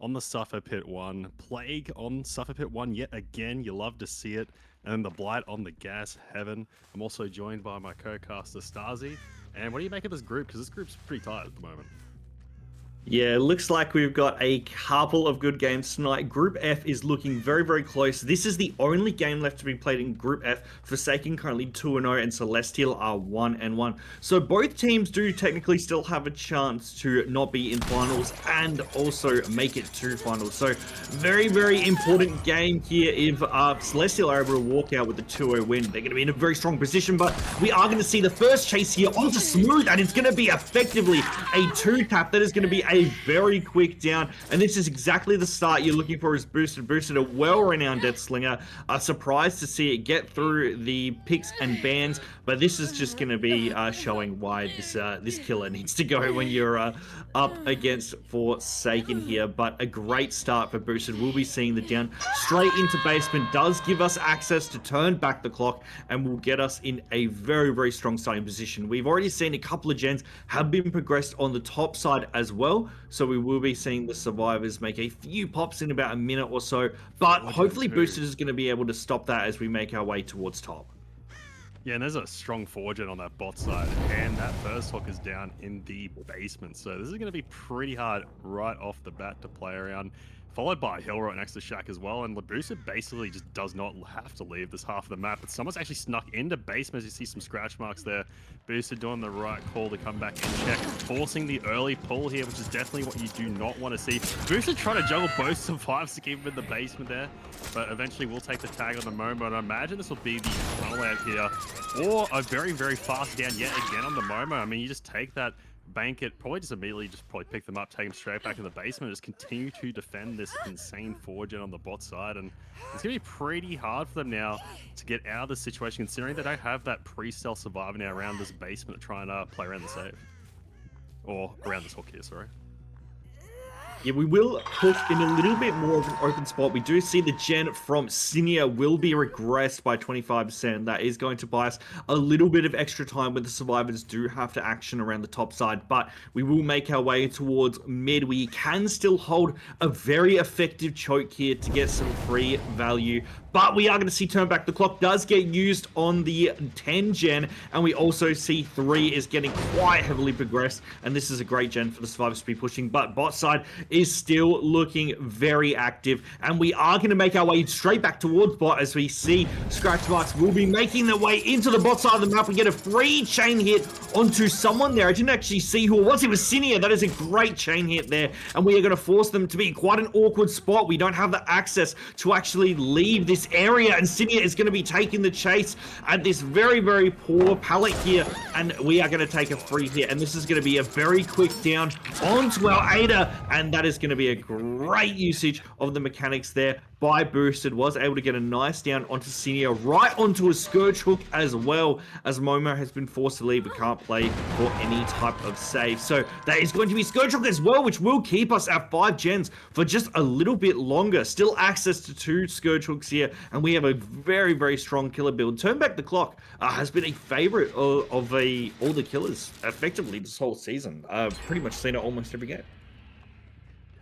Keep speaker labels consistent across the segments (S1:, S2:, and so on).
S1: on the Suffer Pit 1. Plague on Suffer Pit 1 yet again. You love to see it. And then the Blight on the Gas Heaven. I'm also joined by my co-caster Stasi. And what do you make of this group? Because this group's pretty tight at the moment.
S2: Yeah, looks like we've got a couple of good games tonight. Group F is looking very, very close. This is the only game left to be played in Group F. Forsaken currently 2-0 and Celestial are 1-1. So both teams do technically still have a chance to not be in finals and also make it to finals. So very, very important game here. If Celestial are able to walk out with a 2-0 win, they're going to be in a very strong position. But we are going to see the first chase here onto Smooth, and it's going to be effectively a 2-tap. That is going to be a very quick down, and this is exactly the start you're looking for as Boosted. A well-renowned Deathslinger. Surprised to see it get through the picks and bans, but this is just going to be showing why this killer needs to go when you're up against Forsaken here. But a great start for Boosted. We'll be seeing the down straight into basement. Does give us access to turn back the clock and will get us in a very, very strong starting position. We've already seen a couple of gens have been progressed on the top side as well. So we will be seeing the survivors make a few pops in about a minute or so, but hopefully Boosted is going to be able to stop that as we make our way towards top.
S1: Yeah, and there's a strong forging on that bot side, and that first hook is down in the basement. So this is going to be pretty hard right off the bat to play around. Followed by Hill right next to Shack as well, and Labusa basically just does not have to leave this half of the map, but someone's actually snuck into basement as you see some scratch marks there. Booster doing the right call to come back and check, forcing the early pull here, which is definitely what you do not want to see. Booster trying to juggle both survives to keep him in the basement there, but eventually will take the tag on the Momo, and I imagine this will be the funnel out here, or a very, very fast down yet again on the Momo. I mean, you just take that, bank it, probably just immediately just probably pick them up, take them straight back in the basement, and just continue to defend this insane forge on the bot side. And it's gonna be pretty hard for them now to get out of this situation, considering they don't have that pre-stealth survivor now around this basement trying to play around the save, or around this hook here, sorry.
S2: Yeah, we will hook in a little bit more of an open spot. We do see the gen from Senior will be regressed by 25%. That is going to buy us a little bit of extra time when the survivors do have to action around the top side, but we will make our way towards mid. We can still hold a very effective choke here to get some free value, but we are going to see turn back the clock does get used on the 10 gen, and we also see 3 is getting quite heavily progressed, and this is a great gen for the survivors to be pushing, but bot side is still looking very active, and we are going to make our way straight back towards bot as we see scratch marks will be making their way into the bot side of the map. We get a free chain hit onto someone there. I didn't actually see who it was. It was Cinia. That is a great chain hit there, and we are going to force them to be in quite an awkward spot. We don't have the access to actually leave this area, and Cinia is going to be taking the chase at this very, very poor pallet here, and we are going to take a free hit, and this is going to be a very quick down onto our Ada, and that is going to be a great usage of the mechanics there by Boosted. Was able to get a nice down onto Senior, right onto a Scourge hook as well, as Momo has been forced to leave. We can't play for any type of save. So that is going to be Scourge hook as well, which will keep us at 5 gens for just a little bit longer. Still access to 2 Scourge hooks here, and we have a very, very strong killer build. Turn back the clock has been a favorite of all the killers effectively this whole season. Pretty much seen it almost every game.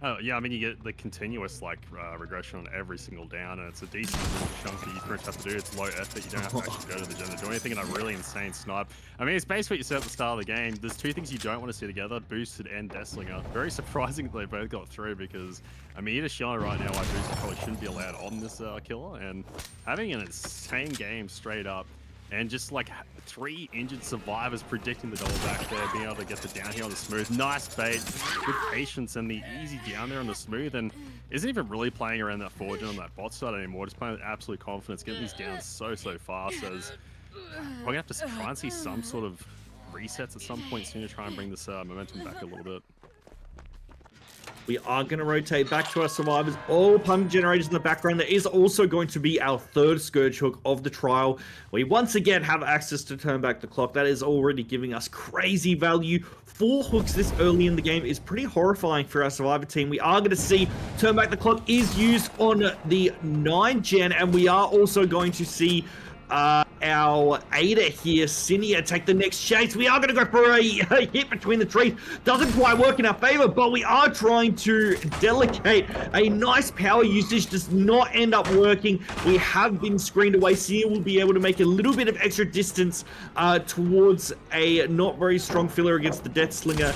S1: Oh, yeah, I mean, you get the continuous, like, regression on every single down, and it's a decent little chunk that you pretty much have to do. It's low effort. You don't have to actually go to the gen to do anything, and a really insane snipe. I mean, it's basically what you said at the start of the game. There's 2 things you don't want to see together, Boosted and Deathslinger. Very surprising that they both got through, because, I mean, you're just showing right now why Boosted probably shouldn't be allowed on this killer, and having an insane game straight up, and just like 3 injured survivors predicting the double back there, being able to get the down here on the smooth. Nice bait, good patience, and the easy down there on the smooth, and isn't even really playing around that forge on that bot side anymore, just playing with absolute confidence, getting these down so fast, as we're gonna have to try and see some sort of resets at some point soon to try and bring this momentum back a little bit.
S2: We are going to rotate back to our survivors. All pump generators in the background. There is also going to be our 3rd Scourge hook of the trial. We once again have access to turn back the clock. That is already giving us crazy value. 4 hooks this early in the game is pretty horrifying for our survivor team. We are going to see turn back the clock is used on the 9 gen, and we are also going to see our Ada here, Cinia, take the next chase. We are going to go for a hit between the trees. Doesn't quite work in our favor, but we are trying to delegate. A nice power usage does not end up working. We have been screened away. Cinia will be able to make a little bit of extra distance towards a not very strong filler against the Deathslinger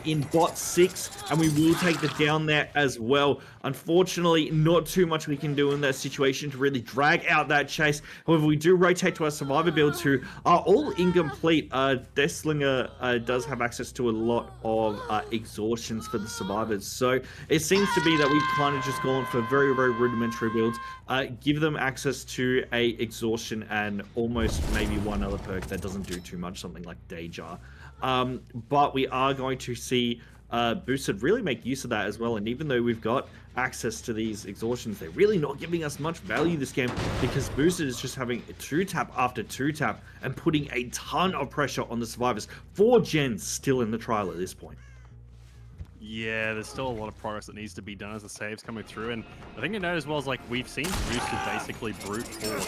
S2: in bot 6, and we will take the down there as well. Unfortunately, not too much we can do in that situation to really drag out that chase. However, we do rotate to our survivor builds who are all incomplete. Deathslinger does have access to a lot of exhaustions for the survivors. So it seems to be that we've kind of just gone for very, very rudimentary builds. Give them access to a exhaustion and almost maybe one other perk that doesn't do too much, something like Deja. But we are going to see Boosted really make use of that as well. And even though we've got access to these exhaustions, they're really not giving us much value this game because Boosted is just having 2-tap after 2-tap and putting a ton of pressure on the survivors. 4 gens still in the trial at this point.
S1: Yeah, there's still a lot of progress that needs to be done as the saves coming through, and the thing to note as well is like we've seen Boosted basically brute force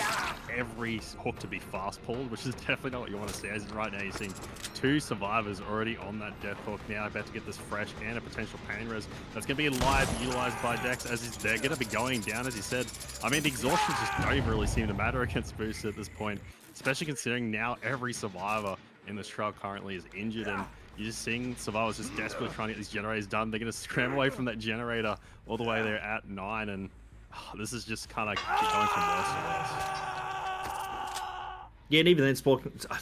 S1: every hook to be fast pulled, which is definitely not what you want to see. As in right now, you're seeing 2 survivors already on that death hook. Now about to get this fresh and a potential pain res that's going to be live utilized by Dex as they're going to be going down, as he said. I mean, the exhaustions just don't really seem to matter against Boosted at this point, especially considering now every survivor in this trial currently is injured, and you're just seeing survivors just desperately trying to get these generators done. They're going to scram away from that generator all the way there at 9, and this is just kind of going from worse to worse.
S2: Yeah, and even then,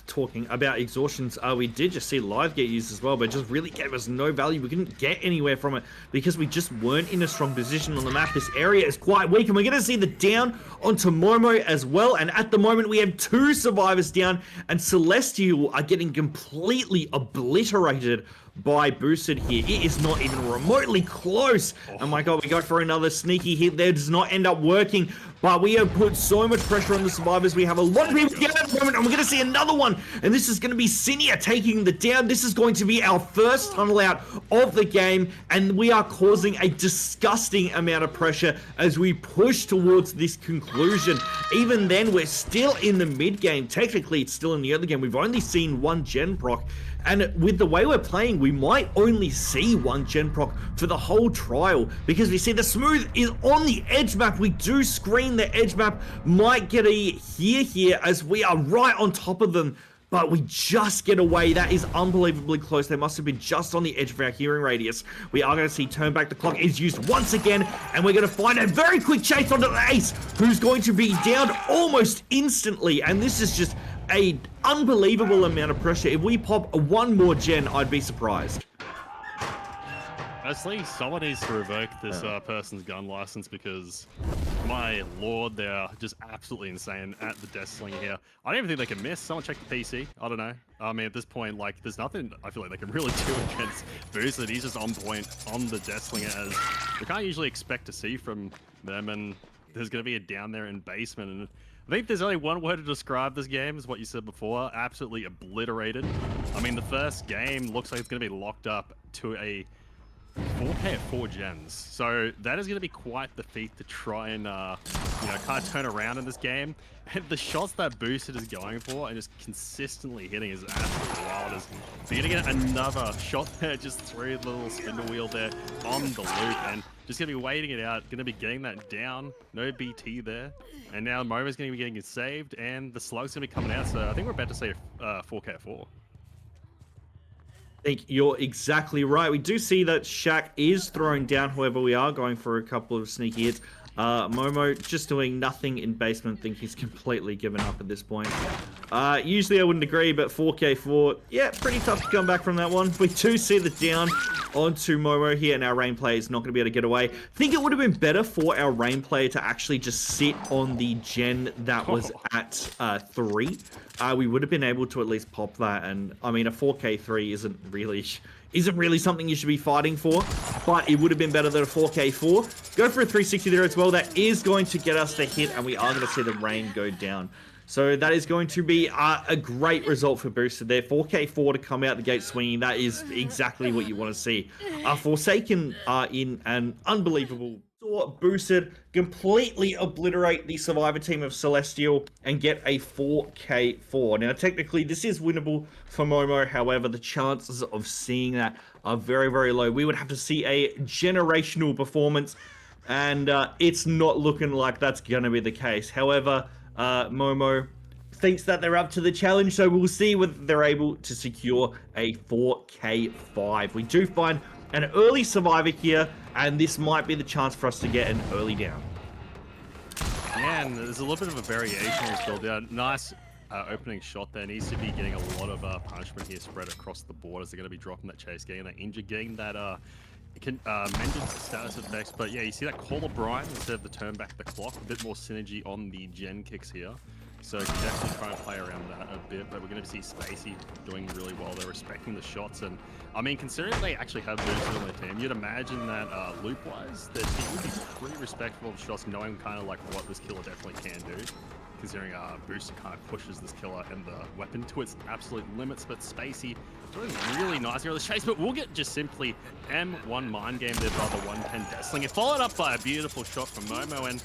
S2: talking about exhaustions, we did just see live get used as well, but it just really gave us no value. We couldn't get anywhere from it because we just weren't in a strong position on the map. This area is quite weak, and we're going to see the down onto Momo as well. And at the moment, we have 2 survivors down, and Celestial are getting completely obliterated by Boosted here. It is not even remotely close. Oh my god, we go for another sneaky hit there. Does not end up working, but we have put so much pressure on the survivors. We have a lot of people down at the moment, and we're going to see another one, and this is going to be Cinia taking the down. This is going to be our first tunnel out of the game, and we are causing a disgusting amount of pressure as we push towards this conclusion. Even then, we're still in the mid game. Technically, it's still in the early game. We've only seen 1 gen proc, and with the way we're playing, we might only see 1 gen proc for the whole trial because we see the smooth is on the edge map. We do screen the edge map, might get a here as we are right on top of them, but we just get away. That is unbelievably close. They must have been just on the edge of our hearing radius. We are going to see turn back the clock is used once again, and we're going to find a very quick chase onto the ace, who's going to be down almost instantly, and this is just a unbelievable amount of pressure. If we pop 1 more gen, I'd be surprised.
S1: Honestly, someone needs to revoke this person's gun license because, my lord, they're just absolutely insane at the Deathslinger here. I don't even think they can miss. Someone check the PC. I don't know. I mean, at this point, like, there's nothing I feel like they can really do against Boosted. He's just on point on the Deathslinger, as we can't usually expect to see from them, and there's going to be a down there in basement, and I think there's only one word to describe this game, is what you said before. Absolutely obliterated. I mean, the first game looks like it's going to be locked up to a 4K at 4 gens. So that is going to be quite the feat to try and, kind of turn around in this game. And the shots that Boosted is going for and just consistently hitting is absolutely wild. So you're going to get another shot there, just through the little spindle wheel there on the loop, and just going to be waiting it out, going to be getting that down. No BT there. And now Momo's going to be getting it saved, and the slug's going to be coming out. So I think we're about to see a 4K at 4.
S2: I think you're exactly right. We do see that Shaq is thrown down. However, we are going for a couple of sneaky hits. Momo just doing nothing in basement. I think he's completely given up at this point. Usually I wouldn't agree, but 4K4, yeah, pretty tough to come back from that one. We do see the down onto Momo here, and our Rain player is not going to be able to get away. I think it would have been better for our Rain player to actually just sit on the gen that was at 3. We would have been able to at least pop that, and I mean, a 4K3 isn't really something you should be fighting for, but it would have been better than a 4K4. Go for a 360 there as well. That is going to get us the hit, and we are going to see the Rain go down. So that is going to be a great result for Boosted there. 4K4 to come out the gate swinging. That is exactly what you want to see. Forsaken are in an unbelievable saw Boosted completely obliterate the Survivor team of Celestial and get a 4K4. Now, technically, this is winnable for Momo. However, the chances of seeing that are very, very low. We would have to see a generational performance, and it's not looking like that's going to be the case. However, Momo thinks that they're up to the challenge, so we'll see whether they're able to secure a 4K5. We do find an early survivor here, and this might be the chance for us to get an early down.
S1: Yeah, and there's a little bit of a variation on this build. Yeah, nice opening shot there. Needs to be getting a lot of punishment here spread across the board as they're going to be dropping that chase, getting that injured, getting that mentioned status effects. But yeah, you see that Call of Brian instead of the turn back the clock. A bit more synergy on the gen kicks here. So definitely trying to play around that a bit, but we're going to see Spacey doing really well. They're respecting the shots, and I mean, considering they actually have boosters on their team, you'd imagine that loop-wise, their team would be pretty respectful of shots, knowing kind of like what this killer definitely can do. Considering Booster kind of pushes this killer and the weapon to its absolute limits, but Spacey doing really nice here on the chase, but we'll get just simply M1 mind game there by the 110 Deathslinger, followed up by a beautiful shot from Momo, and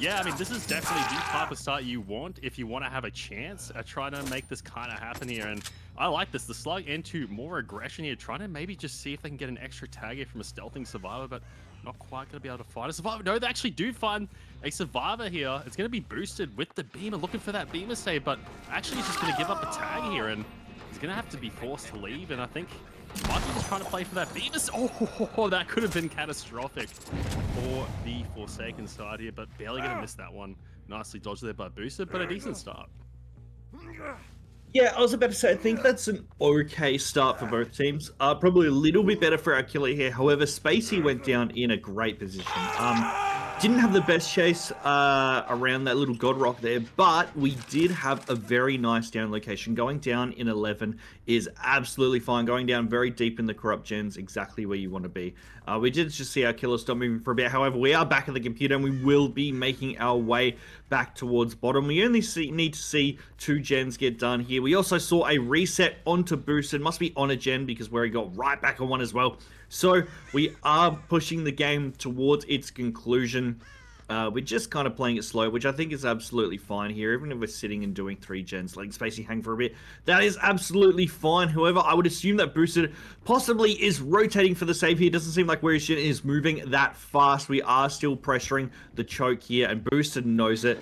S1: yeah, I mean, this is definitely the type of start you want if you want to have a chance at trying to make this kind of happen here. And I like this. The slug into more aggression here, trying to maybe just see if they can get an extra tag here from a stealthing survivor, but not quite going to be able to find a survivor. No, they actually do find a survivor here. It's going to be boosted with the beamer, looking for that beamer save, but actually he's just going to give up a tag here, and he's going to have to be forced to leave. And I think might be just trying to play for that beamer. Oh, that could have been catastrophic for the Forsaken side here, but barely going to miss that one. Nicely dodged there by Booster, but a decent start.
S2: Yeah, I was about to say, I think that's an okay start for both teams. Probably a little bit better for our killer here. However, Spacey went down in a great position. Didn't have the best chase around that little God Rock there, but we did have a very nice down location. Going down in 11 is absolutely fine. Going down very deep in the corrupt gens, exactly where you want to be. We did just see our killer stop moving for a bit. However, we are back at the computer, and we will be making our way back towards bottom. We only need to see 2 gens get done here. We also saw a reset onto Boosted. Must be on a gen because where he got right back on one as well. So we are pushing the game towards its conclusion. We're just kind of playing it slow, which I think is absolutely fine here. Even if we're sitting and doing 3 gens, letting Spacey hang for a bit, that is absolutely fine. However, I would assume that Boosted possibly is rotating for the save here. Doesn't seem like where his gen is moving that fast. We are still pressuring the choke here, and Boosted knows it,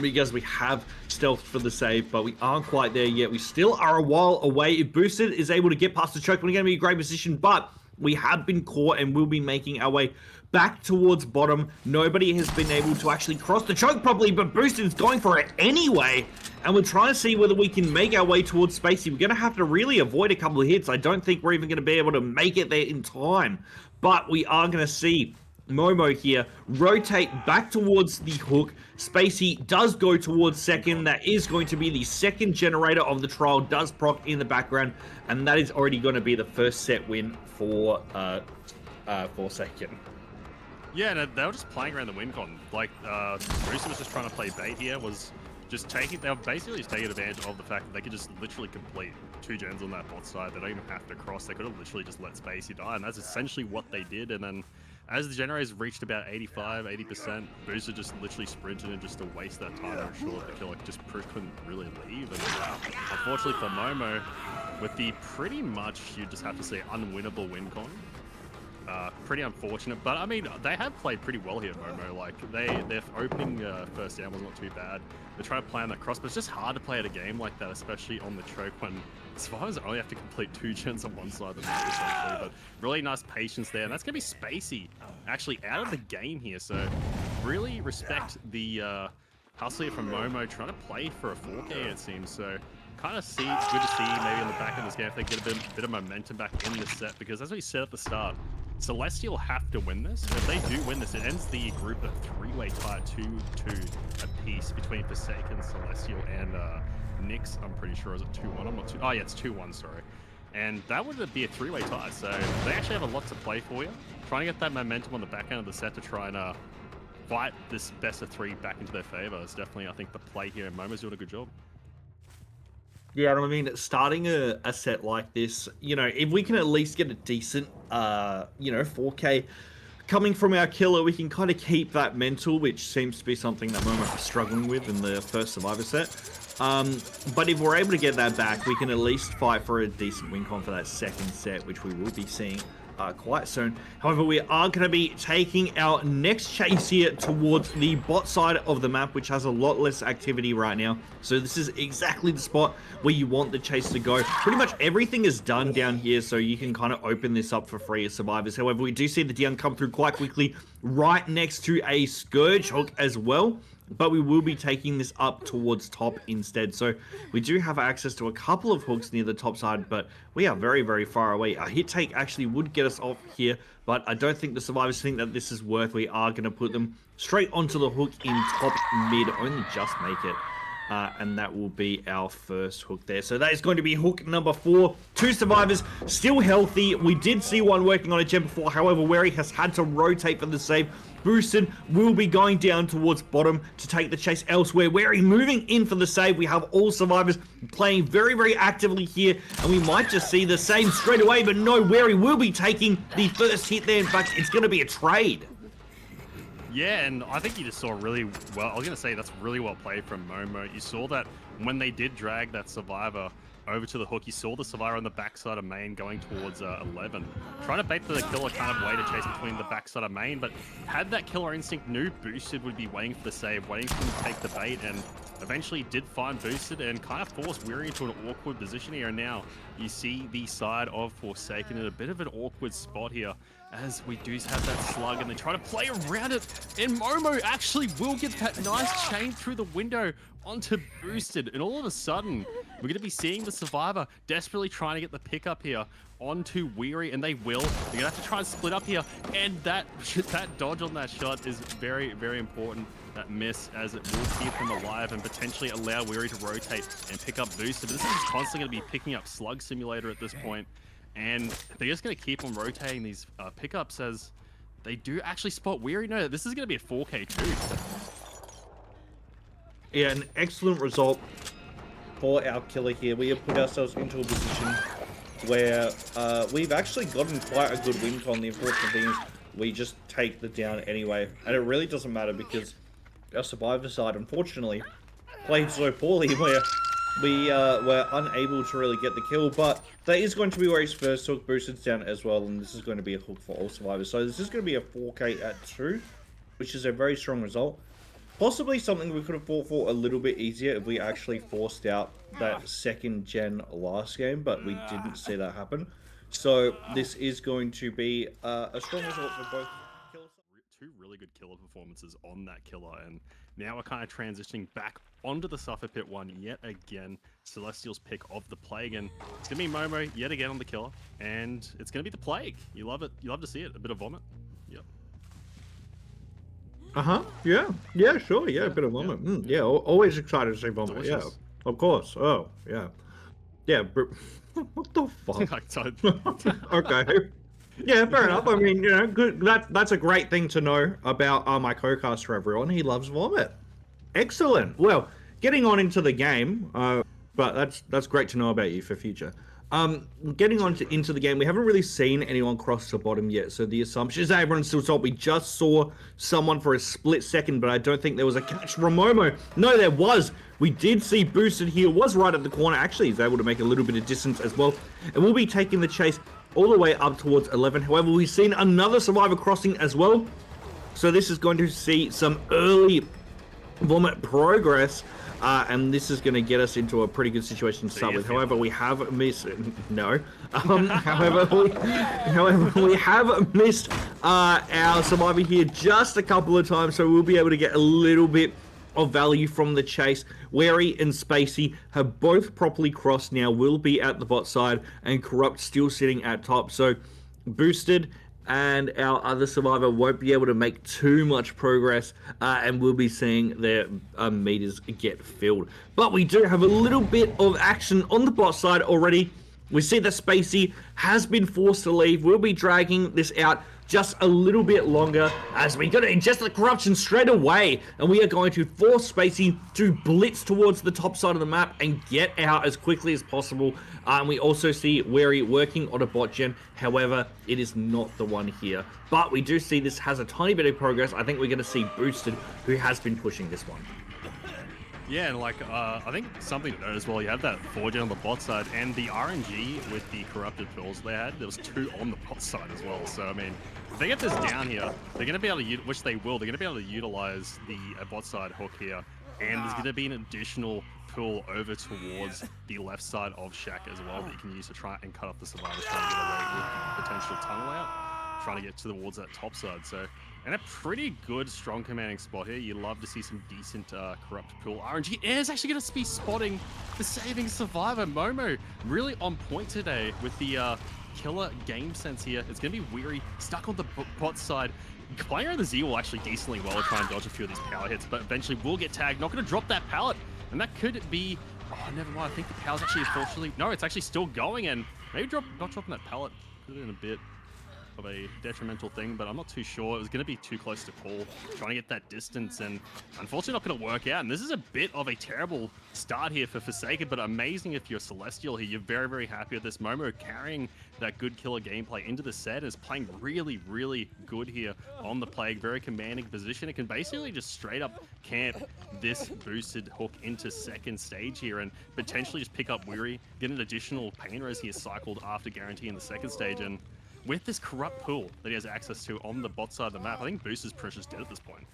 S2: because we have stealth for the save, but we aren't quite there yet. We still are a while away. If Boosted is able to get past the choke, we're going to be in a great position, but we have been caught and we'll be making our way back towards bottom. Nobody has been able to actually cross the choke properly, but Boosted's going for it anyway. And we're trying to see whether we can make our way towards Spacey. We're going to have to really avoid a couple of hits. I don't think we're even going to be able to make it there in time. But we are going to see Momo here rotate back towards the hook. Spacey does go towards second. That is going to be the second generator of the trial, does proc in the background, and that is already going to be the first set win for Forsaken.
S1: Yeah, no, they were just playing around the win con. Like, Rooster was just trying to play bait here, was just taking, they were basically just taking advantage of the fact that they could just literally complete 2 gens on that bot side. They don't even have to cross. They could have literally just let Spacey die, and that's essentially what they did. And then as the generators reached about 85, 80%, Booster just literally sprinted in just to waste that time to ensure that the killer just couldn't really leave. And unfortunately for Momo, with the pretty much, you just have to say, unwinnable win con. Pretty unfortunate, but I mean, they have played pretty well here, Momo. Like, their opening first down was not too bad. They're trying to play on that cross, but it's just hard to play at a game like that, especially on the choke when survivors only have to complete 2 gens on one side of the map, essentially. But really nice patience there, and that's going to be Spacey actually out of the game here. So really respect the hustle here from Momo, trying to play for a 4K, it seems. So kind of see, it's good to see maybe in the back of this game if they get a bit of momentum back in the set, because as we said at the start, Celestial have to win this. If they do win this, it ends the group at 3-way tie, 2-2 apiece between Forsaken, Celestial, and Nyx. I'm pretty sure. Is it 2-1? I'm not too. Oh yeah, it's 2-1. Sorry. And that would be a 3-way tie. So they actually have a lot to play for you. Trying to get that momentum on the back end of the set to try and fight this best of 3 back into their favor is definitely, I think, the play here. And Momo's doing a good job.
S2: Yeah, I mean, starting a set like this, you know, if we can at least get a decent, 4K coming from our killer, we can kind of keep that mental, which seems to be something that Momo is struggling with in the first Survivor set. But if we're able to get that back, we can at least fight for a decent win con for that second set, which we will be seeing quite soon. However, we are going to be taking our next chase here towards the bot side of the map, which has a lot less activity right now. So this is exactly the spot where you want the chase to go. Pretty much everything is done down here, so you can kind of open this up for free as survivors. However, we do see the Dion come through quite quickly right next to a Scourge hook as well. But we will be taking this up towards top instead. So we do have access to a couple of hooks near the top side, but we are very, very far away. A hit take actually would get us off here, but I don't think the survivors think that this is worth. We are going to put them straight onto the hook in top mid, only just make it. And that will be our first hook there. So that is going to be hook number 4. 2 survivors, still healthy. We did see one working on a gem before. However, Wary has had to rotate for the save. Boosted will be going down towards bottom to take the chase elsewhere. Wary moving in for the save. We have all survivors playing very, very actively here. And we might just see the same straight away. But no, Wary will be taking the first hit there. In fact, it's going to be a trade.
S1: Yeah, and I think you just saw really well. I was going to say that's really well played from Momo. You saw that when they did drag that survivor over to the hook, you saw the survivor on the backside of main going towards 11. Trying to bait the killer kind of way to chase between the backside of main, but had that killer instinct, knew Boosted would be waiting for the save, waiting for him to take the bait, and eventually did find Boosted and kind of forced Weary into an awkward position here. And now you see the side of Forsaken in a bit of an awkward spot here, as we do have that slug and they try to play around it, and Momo actually will get that nice chain through the window onto Boosted, and all of a sudden we're going to be seeing the survivor desperately trying to get the pickup here onto Weary, and they will. They're going to have to try and split up here, and that dodge on that shot is very, very important. That miss, as it will keep them alive and potentially allow Weary to rotate and pick up Boosted. But this is constantly going to be picking up Slug Simulator at this point, and they're just going to keep on rotating these pickups as they do actually spot Weary. No, this is going to be a 4K too.
S2: Yeah, an excellent result for our killer here. We have put ourselves into a position where we've actually gotten quite a good win con. The unfortunate thing is we just take the down anyway. And it really doesn't matter because our survivor side, unfortunately, played so poorly where we were unable to really get the kill. But that is going to be Wary's first hook. Boosted's down as well, and this is going to be a hook for all survivors. So this is going to be a 4K at 2, which is a very strong result. Possibly something we could have fought for a little bit easier if we actually forced out that second gen last game, but we didn't see that happen. So this is going to be a strong result for both kills.
S1: 2 really good killer performances on that killer, and now we're kind of transitioning back onto the Suffocation Pit 1 yet again. Celestial's pick of the Plague, and it's going to be Momo yet again on the killer, and it's going to be the Plague. You love it. You love to see it. A bit of vomit. Yep.
S2: Yeah. Yeah, sure. Yeah, a bit of vomit. Yeah, always excited to see vomit.
S1: Delicious.
S2: Yeah, of course. Oh, yeah. Yeah, but what the fuck? Okay. Yeah, fair enough. I mean, you know, good. That's a great thing to know about my co-caster, everyone. He loves vomit. Excellent. Well, getting on into the game, but that's great to know about you for future. Getting on into the game, we haven't really seen anyone cross the bottom yet, so the assumption is that everyone's still top. We just saw someone for a split second, but I don't think there was a catch from Momo. No, there was. We did see Boosted here, was right at the corner. Actually, he's able to make a little bit of distance as well, and we'll be taking the chase all the way up towards 11. However, we've seen another survivor crossing as well, so this is going to see some early vomit progress. And this is going to get us into a pretty good situation to start with. However, we have missed... No. However, we have missed our survivor here just a couple of times, so we'll be able to get a little bit of value from the chase. Wary and Spacey have both properly crossed now, will be at the bot side, and Corrupt still sitting at top. So, Boosted and our other survivor won't be able to make too much progress, and we'll be seeing their meters get filled. But we do have a little bit of action on the bot side already. We see that Spacey has been forced to leave. We'll be dragging this out just a little bit longer as we're going to ingest the corruption straight away, and we are going to force Spacey to blitz towards the top side of the map and get out as quickly as possible. And we also see Wary working on a bot gen, however, it is not the one here. But we do see this has a tiny bit of progress. I think we're going to see Boosted, who has been pushing this one.
S1: Yeah, and like, I think something to note as well, you have that 4gen on the bot side, and the RNG with the corrupted pills they had, there was 2 on the bot side as well. So, I mean, if they get this down here, they're going to be able to, which they will, they're going to be able to utilize the bot side hook here, and there's going to be an additional pull over towards the left side of Shack as well that you can use to try and cut off the survivors trying to get away with potential tunnel out, trying to get towards that top side. So, and a pretty good, strong commanding spot here. You love to see some decent corrupt pool. RNG is actually going to be spotting the saving survivor. Momo really on point today with the killer game sense here. It's going to be Weary stuck on the bot side. Playing around the Z will actually decently well try and dodge a few of these power hits, but eventually will get tagged. Not going to drop that pallet, and that could be... Oh, never mind. I think the power's actually unfortunately... No, it's actually still going, and maybe not dropping that pallet. Could have been a bit of a detrimental thing, but I'm not too sure. It was going to be too close to call, trying to get that distance, and unfortunately not going to work out. And this is a bit of a terrible start here for Forsaken, but amazing if you're Celestial here. You're very, very happy with this. Momo carrying that good killer gameplay into the set, is playing really, really good here on the Plague. Very commanding position. It can basically just straight up camp this boosted hook into second stage here and potentially just pick up Weary, get an additional pain res here cycled after guaranteeing the second stage. And with this corrupt pool that he has access to on the bot side of the map, I think Boost is pretty much dead at this point.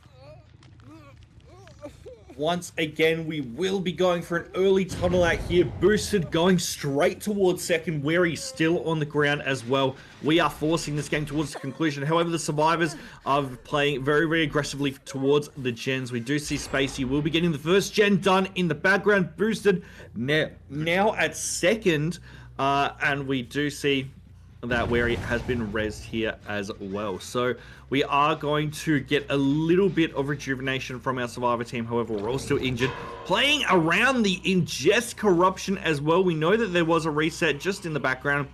S2: Once again, we will be going for an early tunnel out here. Boosted going straight towards second, Wary still on the ground as well. We are forcing this game towards the conclusion. However, the survivors are playing very, very aggressively towards the gens. We do see Spacey will be getting the first gen done in the background. Boosted now at second, and we do see that Wary has been rezzed here as well. So we are going to get a little bit of rejuvenation from our survivor team. However, we're all still injured. Playing around the ingest corruption as well. We know that there was a reset just in the background.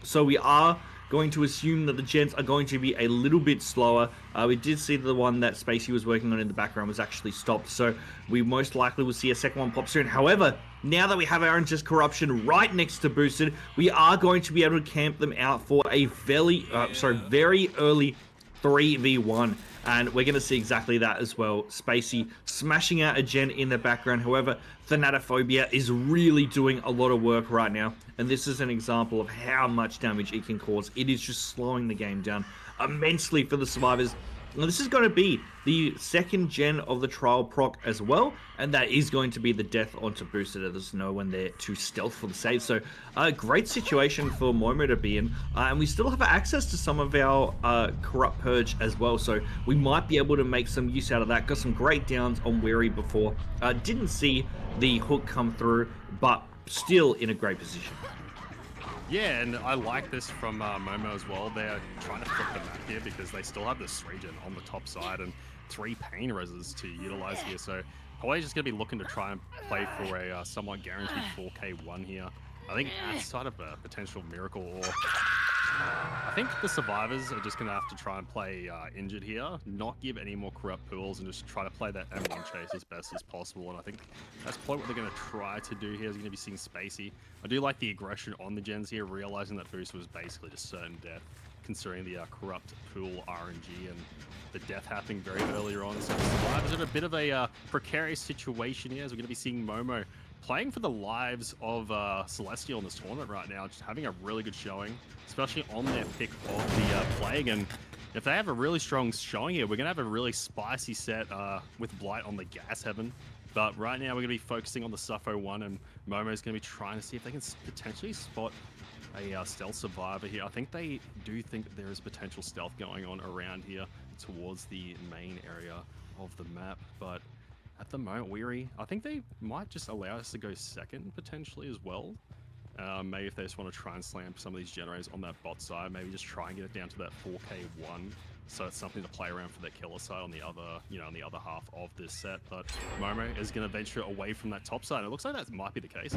S2: So we are going to assume that the gens are going to be a little bit slower. We did see the one that Spacey was working on in the background was actually stopped, so we most likely will see a second one pop soon. However, now that we have our ingest corruption right next to boosted, we are going to be able to camp them out for a very early 3v1, and we're going to see exactly that as well. Spacey smashing out a gen in the background. However, Thanatophobia is really doing a lot of work right now, and this is an example of how much damage it can cause. It is just slowing the game down immensely for the survivors. Now, this is going to be the second gen of the trial proc as well, and that is going to be the death onto boosted. There's no one there to stealth for the save, so great situation for Momo to be in, and we still have access to some of our corrupt purge as well, so we might be able to make some use out of that. Got some great downs on Weary before. Didn't see the hook come through, but still in a great position.
S1: Yeah, and I like this from Momo as well. They're trying to flip the map here because they still have this regen on the top side and 3 pain reses to utilize here. So probably just going to be looking to try and play for a somewhat guaranteed 4K1 here. I think outside of a potential miracle, or I think the survivors are just going to have to try and play injured here, not give any more corrupt pools, and just try to play that M1 chase as best as possible. And I think that's probably what they're going to try to do here. Is going to be seeing Spacey. I do like the aggression on the gens here, realizing that boost was basically just certain death, considering the corrupt pool RNG and the death happening very earlier on. So the survivors are in a bit of a precarious situation here, as we're going to be seeing Momo playing for the lives of Celestial in this tournament right now, just having a really good showing, especially on their pick of the Plague. And if they have a really strong showing here, we're going to have a really spicy set with Blight on the Gas Heaven. But right now we're going to be focusing on the Suffo one, and Momo's going to be trying to see if they can potentially spot a stealth survivor here. I think they do think that there is potential stealth going on around here towards the main area of the map, but at the moment, Weary, I think they might just allow us to go second potentially as well. Maybe if they just want to try and slam some of these generators on that bot side, maybe just try and get it down to that 4K1, so it's something to play around for their killer side on the other, on the other half of this set. But Momo is going to venture away from that top side. It looks like that might be the case.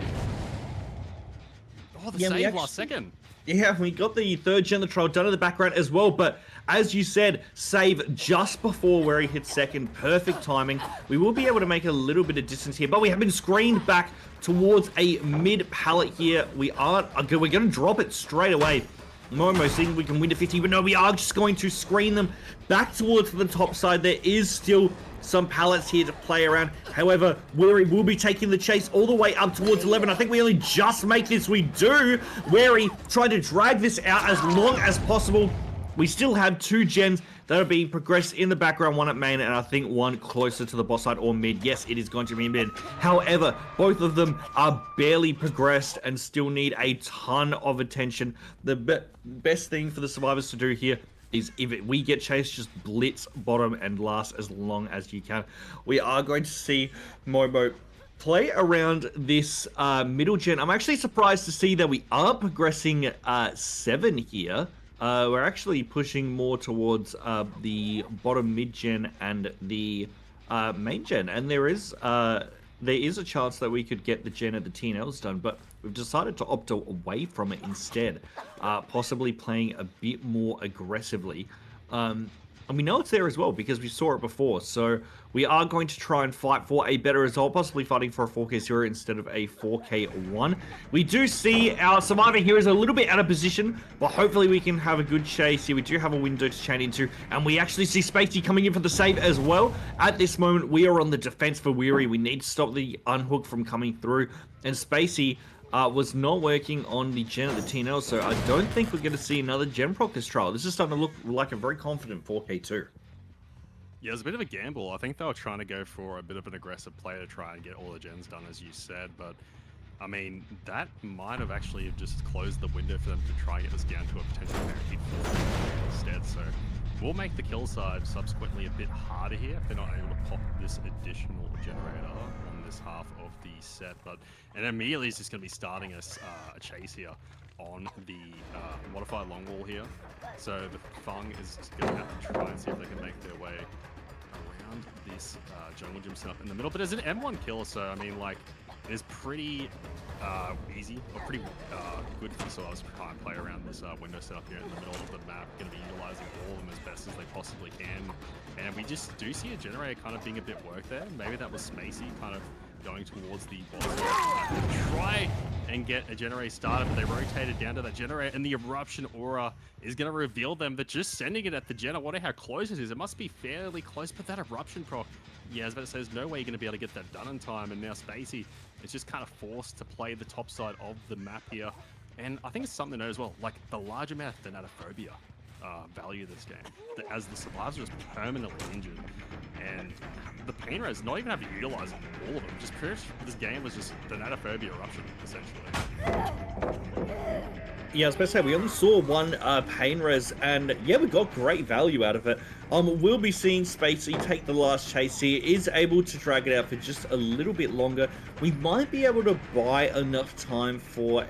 S1: Oh, the
S2: Yeah,
S1: save last second.
S2: Yeah, we got the third gen trial done in the background as well, but as you said, save just before where he hits second. Perfect timing. We will be able to make a little bit of distance here, but we have been screened back towards a mid pallet here. We're going to drop it straight away. Momo thinking we can win to 50, but no, we are just going to screen them back towards the top side. There is still some pallets here to play around. However, Weary will be taking the chase all the way up towards 11. I think we only just make this. We do. Weary trying to drag this out as long as possible. We still have 2 gens that are being progressed in the background, one at main and I think one closer to the boss side or mid. Yes, it is going to be mid. However, both of them are barely progressed and still need a ton of attention. The best thing for the survivors to do here is if we get chased, just blitz bottom and last as long as you can. We are going to see Momo play around this middle gen. I'm actually surprised to see that we are progressing 7 here. We're actually pushing more towards the bottom mid gen and the main gen, and there is a chance that we could get the gen at the TNLs done, but we've decided to opt away from it instead, possibly playing a bit more aggressively. And we know it's there as well because we saw it before. So we are going to try and fight for a better result, possibly fighting for a 4K0 instead of a 4K1. We do see our survivor here is a little bit out of position, but hopefully we can have a good chase here. We do have a window to chain into, and we actually see Spacey coming in for the save as well. At this moment, we are on the defense for Weary. We need to stop the unhook from coming through, and Spacey was not working on the gen at the TNL, so I don't think we're going to see another gen proc this trial. This is starting to look like a very confident 4K2.
S1: Yeah, it was a bit of a gamble. I think they were trying to go for a bit of an aggressive play to try and get all the gens done, as you said, but I mean, that might have actually just closed the window for them to try and get this down to a potential guaranteed 4 instead, so we'll make the kill side subsequently a bit harder here if they're not able to pop this additional generator on this half of the set, but and immediately it's just going to be starting us a chase here on the modified long wall here. So the Fung is going to have to try and see if they can make their way around this jungle gym setup in the middle. But as an M1 killer, so I mean, like, it is pretty easy or pretty good for Solas to try and play around this window setup here in the middle of the map. Going to be utilizing all of them as best as they possibly can. And we just do see a generator kind of being a bit work there. Maybe that was Spacey kind of going towards the boss. Try and get a generator started, but they rotated down to that generator, and the eruption aura is going to reveal them. But just sending it at the gen, I wonder how close it is. It must be fairly close, but that eruption proc, yeah, I was about to say, there's no way you're going to be able to get that done in time. And now Spacey is just kind of forced to play the top side of the map here. And I think it's something to know as well, like the large amount of thanatophobia value this game, as the survivors are just permanently injured, and the pain res not even having to utilize all of them. Just pretty much this game was just thanatophobia eruption essentially.
S2: Yeah, I was about to say, we only saw one pain res, and yeah, we got great value out of it. We'll be seeing Spacey take the last chase here, is able to drag it out for just a little bit longer. We might be able to buy enough time for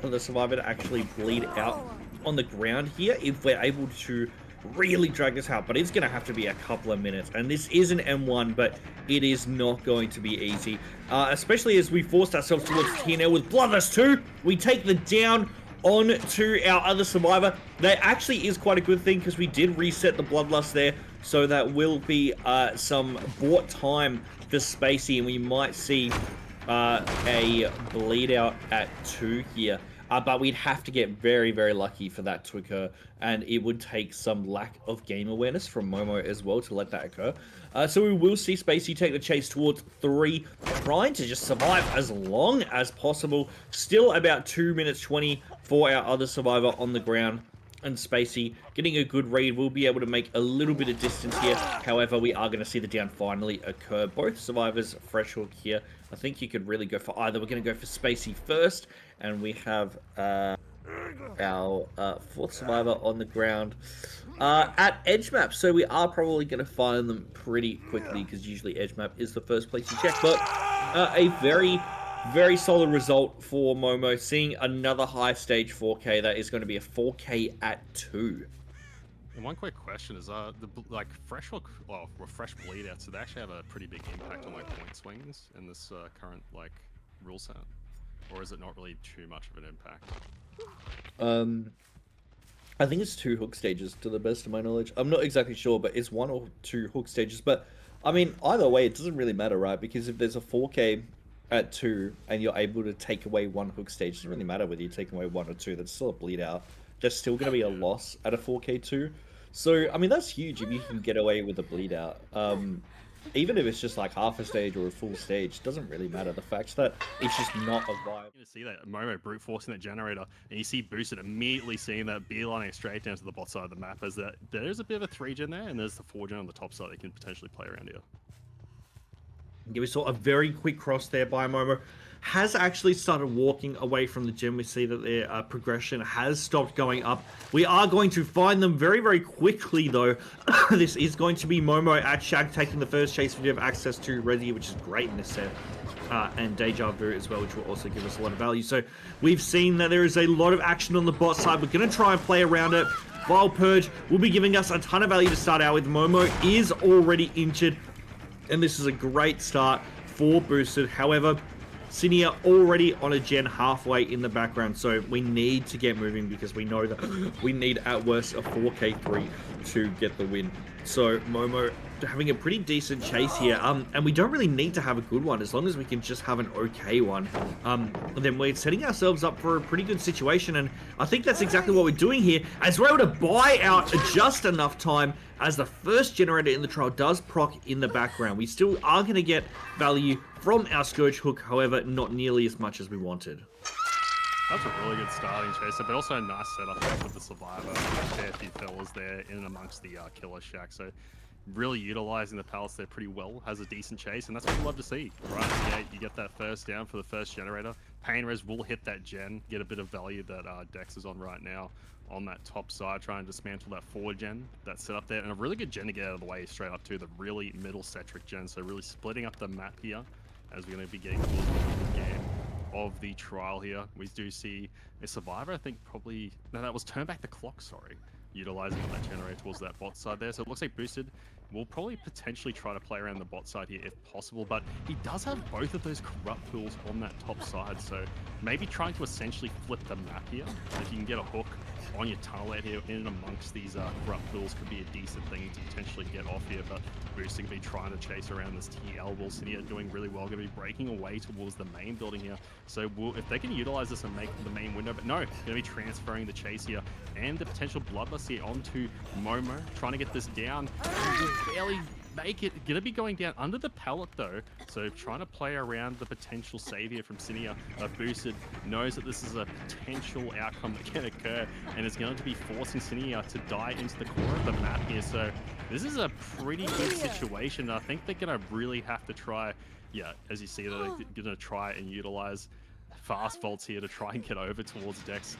S2: the survivor to actually bleed out on the ground here if we're able to really drag this out, but it's going to have to be a couple of minutes, and this is an M1, but it is not going to be easy, especially as we forced ourselves towards TNL with Bloodlust 2. We take the down on to our other survivor. That actually is quite a good thing because we did reset the Bloodlust there, so that will be some bought time for Spacey, and we might see a bleed out at 2 here. But we'd have to get very, very lucky for that to occur, and it would take some lack of game awareness from Momo as well to let that occur. So we will see Spacey take the chase towards 3, trying to just survive as long as possible. Still about 2 minutes 20 for our other survivor on the ground, and Spacey getting a good read. We'll be able to make a little bit of distance here. However, we are going to see the down finally occur. Both survivors fresh hook here. I think you could really go for either. We're going to go for Spacey first, and we have our 4th survivor on the ground at edge map. So we are probably going to find them pretty quickly because usually edge map is the first place you check. But a very, very solid result for Momo, seeing another high stage 4K. That is going to be a 4K at 2.
S1: And one quick question is, fresh hook, well, fresh bleed out, so they actually have a pretty big impact on like point swings in this current like rule set. or is it not really too much of an impact?
S3: I think it's 2 hook stages to the best of my knowledge. I'm not exactly sure, but it's 1 or 2 hook stages. But I mean, either way, it doesn't really matter, right? Because if there's a 4K at 2 and you're able to take away 1 hook stage, it doesn't really matter whether you take away 1 or 2. That's still a bleed out. There's still going to be a loss at a 4K 2. So I mean, that's huge if you can get away with a bleed out. Even if it's just like half a stage or a full stage, doesn't really matter. The fact that it's just not a vibe.
S1: You see that Momo brute forcing that generator, and you see Boosted immediately seeing that beelining straight down to the bot side of the map. As that there's a bit of a 3-gen there, and there's the 4-gen on the top side they can potentially play around here.
S2: Yeah, we saw a very quick cross there by Momo. Has actually started walking away from the gym. We see that their progression has stopped going up. We are going to find them very, very quickly, though. This is going to be Momo at Shag taking the first chase. We do have access to Resi, which is great in this set. And Deja Vu as well, which will also give us a lot of value. So we've seen that there is a lot of action on the bot side. We're going to try and play around it. Vile Purge will be giving us a ton of value to start out with. Momo is already injured, and this is a great start for Boosted. However, Cinia already on a gen halfway in the background, so we need to get moving because we know that we need at worst a 4K3 to get the win. So Momo having a pretty decent chase here, and we don't really need to have a good one as long as we can just have an okay one. Then we're setting ourselves up for a pretty good situation, and I think that's exactly what we're doing here, as we're able to buy out just enough time as the first generator in the trial does proc in the background. We still are going to get value from our Scourge Hook, however, not nearly as much as we wanted.
S1: That's a really good starting chaser, but also a nice setup there with the Survivor. A fair few fellas there in and amongst the Killer Shack, so really utilizing the Palace there pretty well. Has a decent chase, and that's what we love to see, right? Yeah, you get that first down for the first generator. Pain Res will hit that gen, get a bit of value that Dex is on right now on that top side, trying to dismantle that 4-gen that's set up there, and a really good gen to get out of the way straight up to the really middle Cetric gen, so really splitting up the map here as we're going to be getting towards the game of the trial here. We do see a Survivor, I think probably, no, that was Turn Back the Clock, sorry, utilizing that generator towards that bot side there. So it looks like Boosted will probably potentially try to play around the bot side here if possible, but he does have both of those corrupt pools on that top side, so maybe trying to essentially flip the map here. If you can get a hook on your tunnel out here in and amongst these corrupt pools could be a decent thing to potentially get off here, but Boosted going to be trying to chase around this TL. Will Cinia doing really well, going to be breaking away towards the main building here. So if they can utilize this and make the main window, but no, going to be transferring the chase here and the potential bloodlust here onto Momo, trying to get this down. Will barely make it. Going to be going down under the pallet though, so trying to play around the potential save here from Cinia. Boosted knows that this is a potential outcome that can occur, and it's going to be forcing Cinia to die into the corner of the map here. So this is a pretty good situation. I think they're going to really have to try, yeah, as you see, they're going to try and utilize fast vaults here to try and get over towards Dex.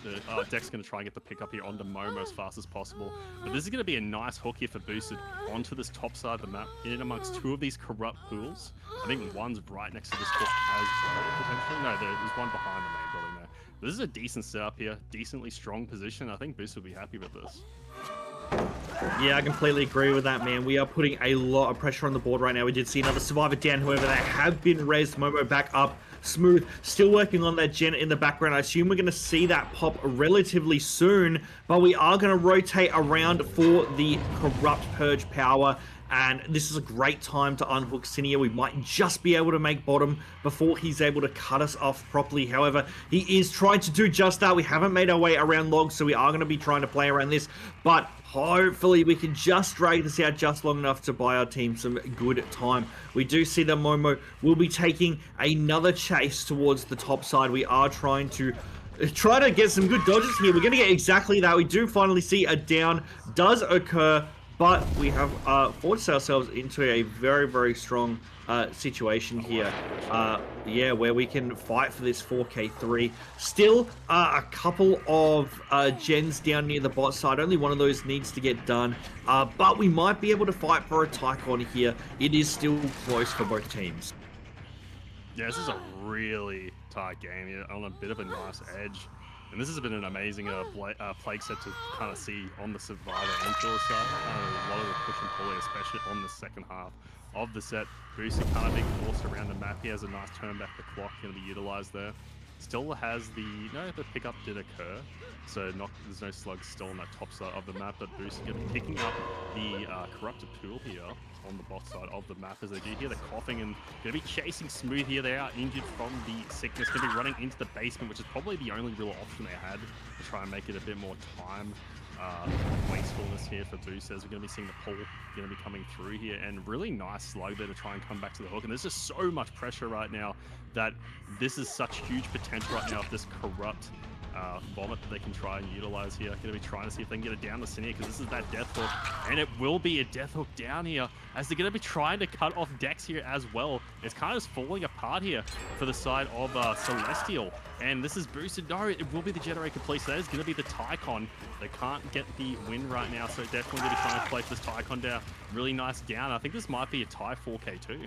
S1: Dex going to try and get the pickup here onto Momo as fast as possible. But this is going to be a nice hook here for Boosted onto this top side of the map, in amongst 2 of these corrupt pools. I think one's right next to this hook as well, potentially. No, there's one behind the main building there. But this is a decent setup here, decently strong position. I think Boosted will be happy with this.
S2: Yeah, I completely agree with that, man. We are putting a lot of pressure on the board right now. We did see another Survivor down, however, they have been raised. Momo back up. Smooth, still working on that gen in the background. I assume we're going to see that pop relatively soon, but we are going to rotate around for the Corrupt Purge power, and this is a great time to unhook Cinia. We might just be able to make bottom before he's able to cut us off properly. However, he is trying to do just that. We haven't made our way around logs, so we are going to be trying to play around this, but hopefully we can just drag this out just long enough to buy our team some good time. We do see that Momo will be taking another chase towards the top side. We are trying to get some good dodges here. We're going to get exactly that. We do finally see a down does occur, but we have forced ourselves into a very, very strong situation here. Yeah, where we can fight for this 4K3. Still a couple of gens down near the bot side. Only one of those needs to get done. But we might be able to fight for a Tycon here. It is still close for both teams.
S1: Yeah, this is a really tight game here on a bit of a nice edge. And this has been an amazing plague set to kind of see on the Survivor and Killer side. A lot of the push and pull, especially on the second half of the set. Boosted kind of being forced around the map. He has a nice turn back the clock going to be utilized there. still has the pickup did occur, so there's no slugs still on that top side of the map, but Boost is going to be picking up the corrupted pool here on the bot side of the map as they do hear the coughing and going to be chasing Smooth here. They are injured from the sickness, going to be running into the basement, which is probably the only real option they had to try and make it a bit more time wastefulness here for Boost, as we're going to be seeing the pull going to be coming through here, and really nice slug there to try and come back to the hook. And there's just so much pressure right now that this is such huge potential right now of this corrupt vomit that they can try and utilize here. Going to be trying to see if they can get it down to Cinia, because this is that death hook, and it will be a death hook down here as they're going to be trying to cut off Dex here as well. It's kind of just falling apart here for the side of Celestial, and this is boosted. No, it will be the generator complete, so that is going to be the Tycon. They can't get the win right now, so definitely going to be trying to play this Tycon down. Really nice down. I think this might be a tie 4K too.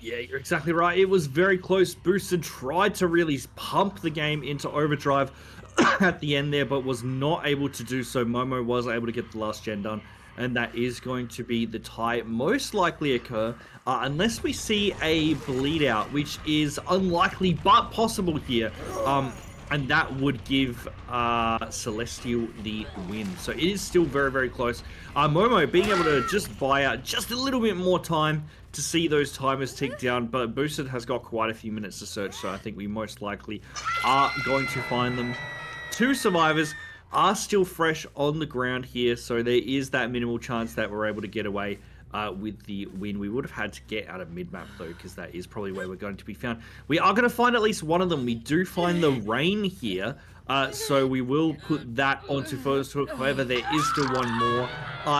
S2: Yeah, you're exactly right. It was very close. Boosted tried to really pump the game into overdrive at the end there, but was not able to do so. Momo was able to get the last gen done, and that is going to be the tie most likely occur, unless we see a bleed out, which is unlikely but possible here. And that would give Celestial the win. So it is still very, very close. Momo being able to just buy out just a little bit more time to see those timers tick down, but Boosted has got quite a few minutes to search, so I think we most likely are going to find them. Two survivors are still fresh on the ground here, so there is that minimal chance that we're able to get away with the win. We would have had to get out of mid-map though, because that is probably where we're going to be found. We are going to find at least one of them. We do find the rain here, so we will put that onto first hook. However, there is still one more.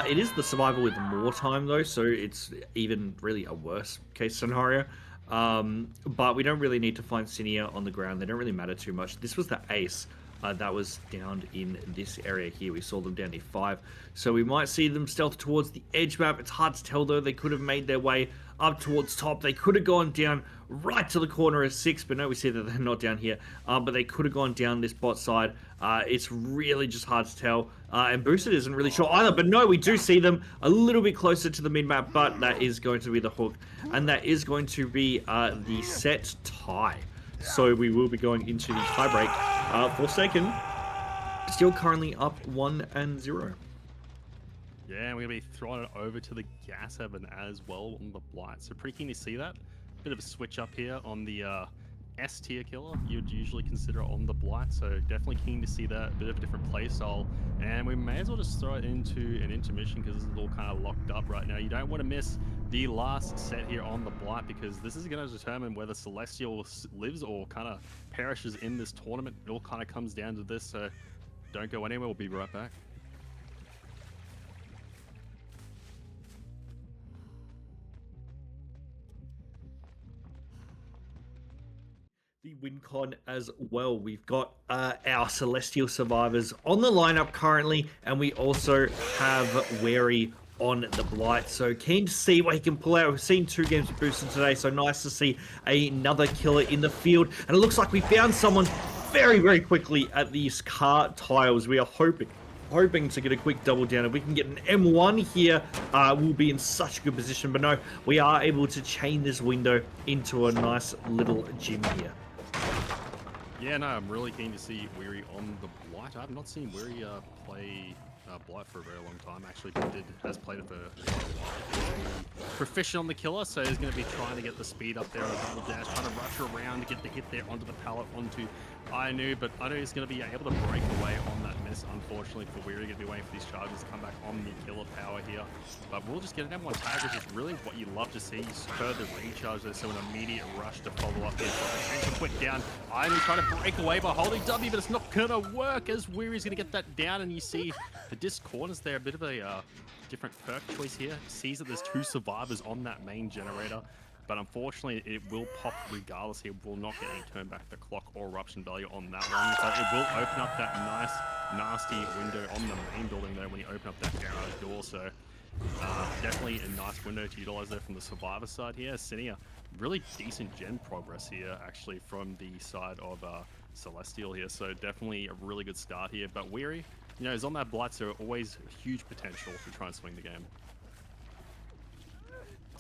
S2: It is the survivor with more time though, so it's even really a worse case scenario. But we don't really need to find Cinia on the ground. They don't really matter too much. This was the ace that was down in this area here. We saw them down near 5. So we might see them stealth towards the edge map. It's hard to tell though. They could have made their way up towards top. They could have gone down right to the corner of 6, but no, we see that they're not down here. But they could have gone down this bot side. It's really just hard to tell. And Boosted isn't really sure either. But no, we do see them a little bit closer to the mid-map, but that is going to be the hook. And that is going to be the set tie. So we will be going into the tiebreak for second. Still currently up 1-0.
S1: Yeah, and we're going to be throwing it over to the Gas Heaven as well on the Blight. So pretty keen to see that. Bit of a switch up here on the S tier killer you'd usually consider on the Blight. So definitely keen to see that. A bit of a different play style. And we may as well just throw it into an intermission, because this is all kind of locked up right now. You don't want to miss the last set here on the Blight, because this is going to determine whether Celestial lives or kind of perishes in this tournament. It all kind of comes down to this, so don't go anywhere. We'll be right back.
S2: The WinCon as well. We've got our Celestial survivors on the lineup currently, and we also have Wary on the Blight. So keen to see what he can pull out. We've seen 2 games boosted today, so nice to see another killer in the field. And it looks like we found someone very, very quickly at these car tiles. We are hoping to get a quick double down. If we can get an M1 here, we'll be in such a good position. But no, we are able to chain this window into a nice little gym here.
S1: Yeah, no, I'm really keen to see Weary on the Blight. I've not seen Weary play Blight for a very long time. Actually, has played it for quite a while. Proficient on the killer, so he's going to be trying to get the speed up there on the double dash, trying to rush around to get the hit there onto the pallet, onto Inu, but Inu is going to be able to break away on that miss. Unfortunately for Weary, going to be waiting for these charges to come back on the killer power here. But we'll just get an M1 tag, which is really what you love to see. You spur the recharge there, so an immediate rush to follow up here. Attention quick down. Inu trying to break away by holding W, but it's not going to work, as Weary's going to get that down, and you see the disc corners there. A bit of a different perk choice here. Sees that there's 2 survivors on that main generator, but unfortunately it will pop regardless. He will not get any turn back the clock or eruption value on that one, but it will open up that nice nasty window on the main building there when you open up that garage door. So definitely a nice window to utilize there from the survivor side here. Cinia, really decent gen progress here actually from the side of Celestial here, so definitely a really good start here. But Weary, you know, is on that Blight, so always huge potential to try and swing the game.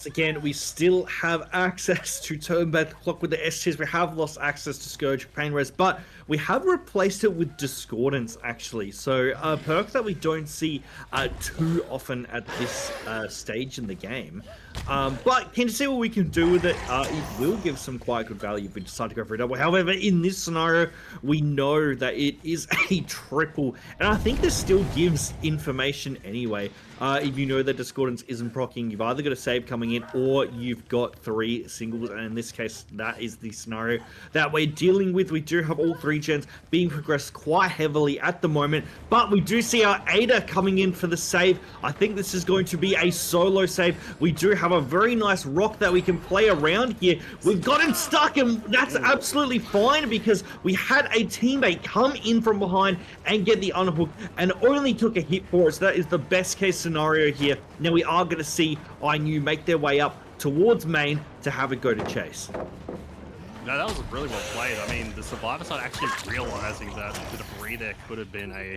S2: once again, we still have access to turn back the clock with the S-tiers. We have lost access to Scourge, Pain Res, but we have replaced it with Discordance, actually. So a perk that we don't see too often at this stage in the game. But can you see what we can do with it? It will give some quite good value if we decide to go for a double. However, in this scenario, we know that it is a triple, and I think this still gives information anyway. If you know that Discordance isn't proccing, you've either got a save coming in or you've got 3 singles, and in this case, that is the scenario that we're dealing with. We do have all 3 gens being progressed quite heavily at the moment, but we do see our Ada coming in for the save. I think this is going to be a solo save. We do have a very nice rock that we can play around here. We've got him stuck, and that's absolutely fine because we had a teammate come in from behind and get the unhook and only took a hit for us. That is the best case scenario here. Now we are going to see INU make their way up towards main to have it go to chase.
S1: No, that was really well played. I mean, the Survivor side actually realizing that the debris there could have been a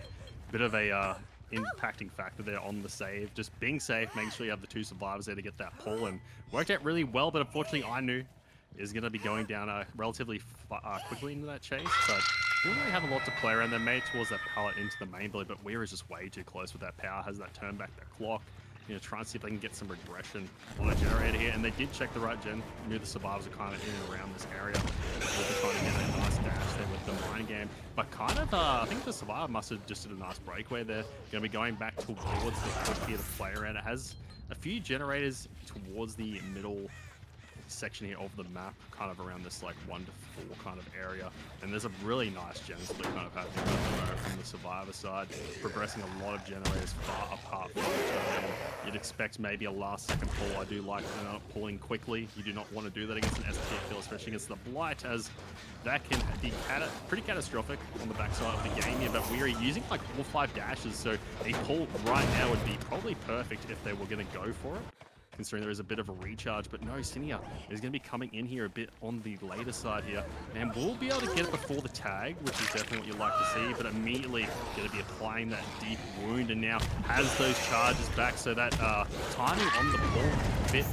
S1: bit of a impacting factor there on the save. Just being safe, making sure you have the 2 survivors there to get that pull, and worked out really well. But unfortunately, INU is going to be going down relatively quickly into that chase, but didn't really have a lot to play around. They made towards that pallet into the main building, but Weir is just way too close with that power, has that turn back that clock. You know, try and see if they can get some regression on a generator here, and they did check the right gen. Knew the survivors are kind of in and around this area. They're trying to get a nice dash there with the mine game, but kind of, I think the survivor must have just did a nice breakaway there. Going to be going back towards the push here to play around. It has a few generators towards the middle section here of the map, kind of around this like 1 to 4 kind of area, and there's a really nice gen split kind of happening from the survivor side, progressing a lot of generators far apart from each other. You'd expect maybe a last second pull. I do like pulling quickly. You do not want to do that against an S-tier kill, especially against the Blight, as that can be pretty catastrophic on the backside of the game here. But we're using like 4 or 5 dashes, so a pull right now would be probably perfect if they were going to go for it, considering there is a bit of a recharge. But no, Cinia is going to be coming in here a bit on the later side here, and we'll be able to get it before the tag, which is definitely what you like to see, but immediately going to be applying that deep wound, and now has those charges back, so that timing on the pull a bit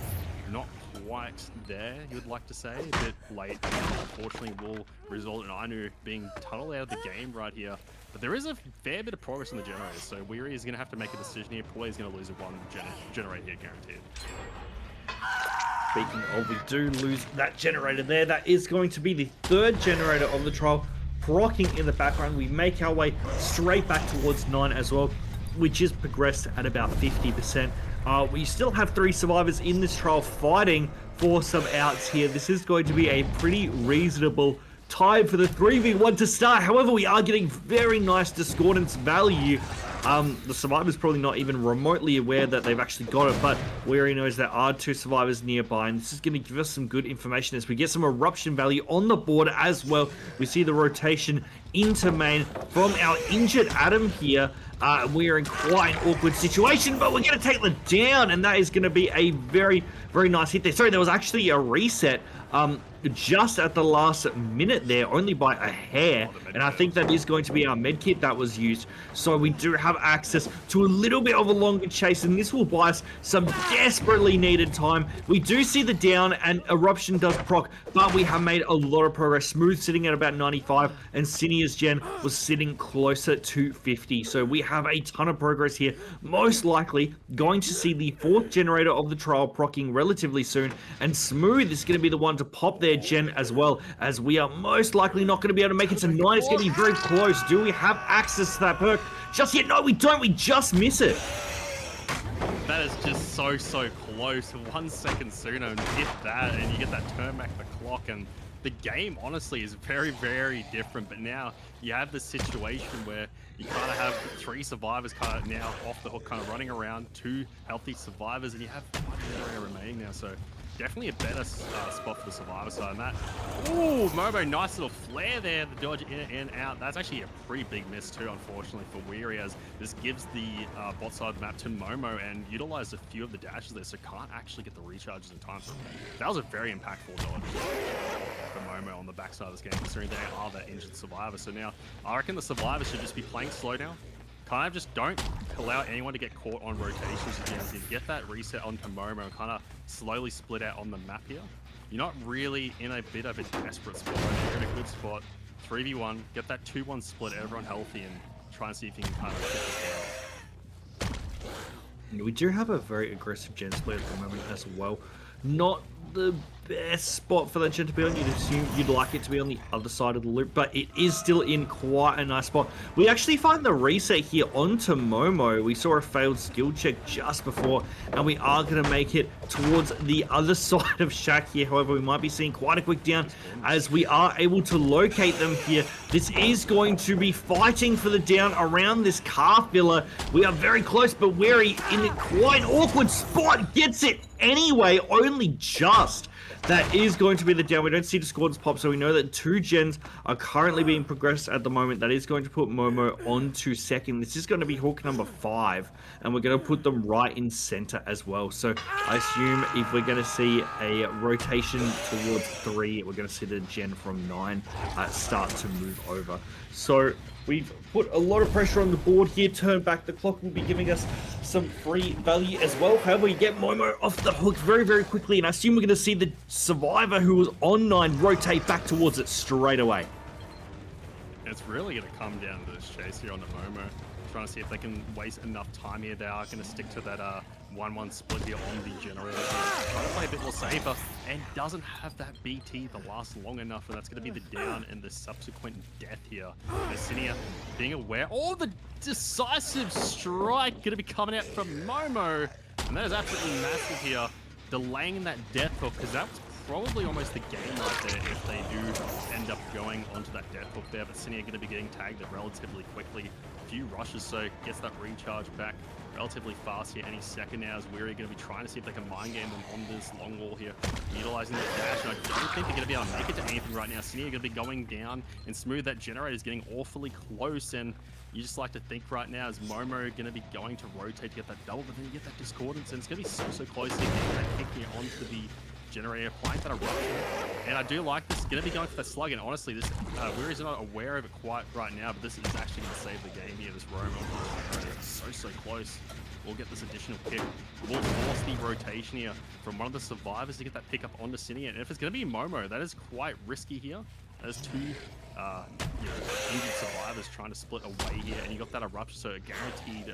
S1: not quite there, you would like to say, a bit late, and unfortunately will result in INU being tunneled out of the game right here. But there is a fair bit of progress in the generators, so Weary is going to have to make a decision here. Probably is going to lose a 1 generator here, guaranteed.
S2: Speaking of, we do lose that generator there. That is going to be the 3rd generator of the trial, proccing in the background. We make our way straight back towards 9 as well, which is progressed at about 50%. We still have 3 survivors in this trial fighting for some outs here. This is going to be a pretty reasonable time for the 3v1 to start. However, we are getting very nice discordance value. The survivor's probably not even remotely aware that they've actually got it, but Weary knows there are 2 survivors nearby, and this is going to give us some good information as we get some eruption value on the board as well. We see the rotation into main from our injured Adam here. We're in quite an awkward situation, but we're going to take the down, and that is going to be a very, very nice hit there. Sorry, there was actually a reset just at the last minute there, only by a hair, and I think that is going to be our medkit that was used. So we do have access to a little bit of a longer chase, and this will buy us some desperately needed time. We do see the down, and eruption does proc, but we have made a lot of progress. Smooth sitting at about 95, and Sinia's gen was sitting closer to 50. So we have a ton of progress here. Most likely going to see the 4th generator of the trial proccing relatively soon, and Smooth is going to be the one to pop their gen as well, as we are most likely not going to be able to make it to 9. It's going to be very close. Do we have access to that perk just yet? No, we don't. We just miss it.
S1: That is just so close. 1 second sooner and hit that, and you get that turn back the clock, and the game honestly is very, very different. But now you have this situation where you kind of have 3 survivors kind of now off the hook, kind of running around, 2 healthy survivors, and you have 1 generator remaining now. So definitely a better spot for the survivor side. And that, ooh, Momo, nice little flare there, the dodge in and out. That's actually a pretty big miss too, unfortunately, for Weary, as this gives the bot side map to Momo and utilized a few of the dashes there, so can't actually get the recharges in time. So that was a very impactful dodge for Momo on the backside of this game, considering they are that injured survivor. So now I reckon the survivors should just be playing slow now, kind of just don't allow anyone to get caught on rotations again. So you get that reset onto Momo and kind of slowly split out on the map here. You're not really in a bit of a desperate spot. You're in a good spot. 3v1, get that 2-1 split, everyone healthy, and try and see if you can kind of get this down.
S2: We do have a very aggressive gen split at the moment as well. Not the best spot for that gen to be on. You'd assume you'd like it to be on the other side of the loop, but it is still in quite a nice spot. We actually find the reset here onto Momo. We saw a failed skill check just before, and we are going to make it towards the other side of Shaq here. However, we might be seeing quite a quick down as we are able to locate them here. This is going to be fighting for the down around this car filler. We are very close, but Weary in a quite awkward spot gets it anyway, only just. That is going to be the down. We don't see discordance pop, so we know that 2 gens are currently being progressed at the moment. That is going to put Momo onto second. This is going to be hook number 5, and we're going to put them right in center as well. So I assume if we're going to see a rotation towards 3, we're going to see the gen from 9 start to move over. So we've put a lot of pressure on the board here. Turn back the clock will be giving us some free value as well. However, we get Momo off the hook very, very quickly, and I assume we're going to see the survivor who was on 9 rotate back towards it straight away.
S1: It's really going to come down to this chase here on the Momo. Trying to see if they can waste enough time here. They are going to stick to that 1-1 split here on the generator. Trying to play a bit more safer and doesn't have that BT to last long enough, and that's going to be the down and the subsequent death here. Cinia being aware. Oh, the decisive strike going to be coming out from Momo, and that is absolutely massive here, delaying that death hook, because that was probably almost the game right there if they do end up going onto that death hook there. But Cinia going to be getting tagged relatively quickly. A few rushes, so gets that recharge back relatively fast here any second now, as Weary going to be trying to see if they can mind game them on this long wall here, utilizing the dash. And I don't think they're going to be able to make it to anything right now. Cinia going to be going down, and Smooth, that generator is getting awfully close, and you just like to think right now is Momo going to be going to rotate to get that double, but then you get that discordance, and it's going to be so close to getting that kick here onto the generator, applying that eruption. And I do like this. Going to be going for that slug, and honestly, this Weary's not aware of it quite right now, but this is actually going to save the game here. This roam on the generator, so close. We'll get this additional kick. We'll force the rotation here from one of the survivors to get that pick up onto Cinia. And if it's going to be Momo, that is quite risky here. There's 2 injured survivors trying to split away here, and you got that eruption, so a guaranteed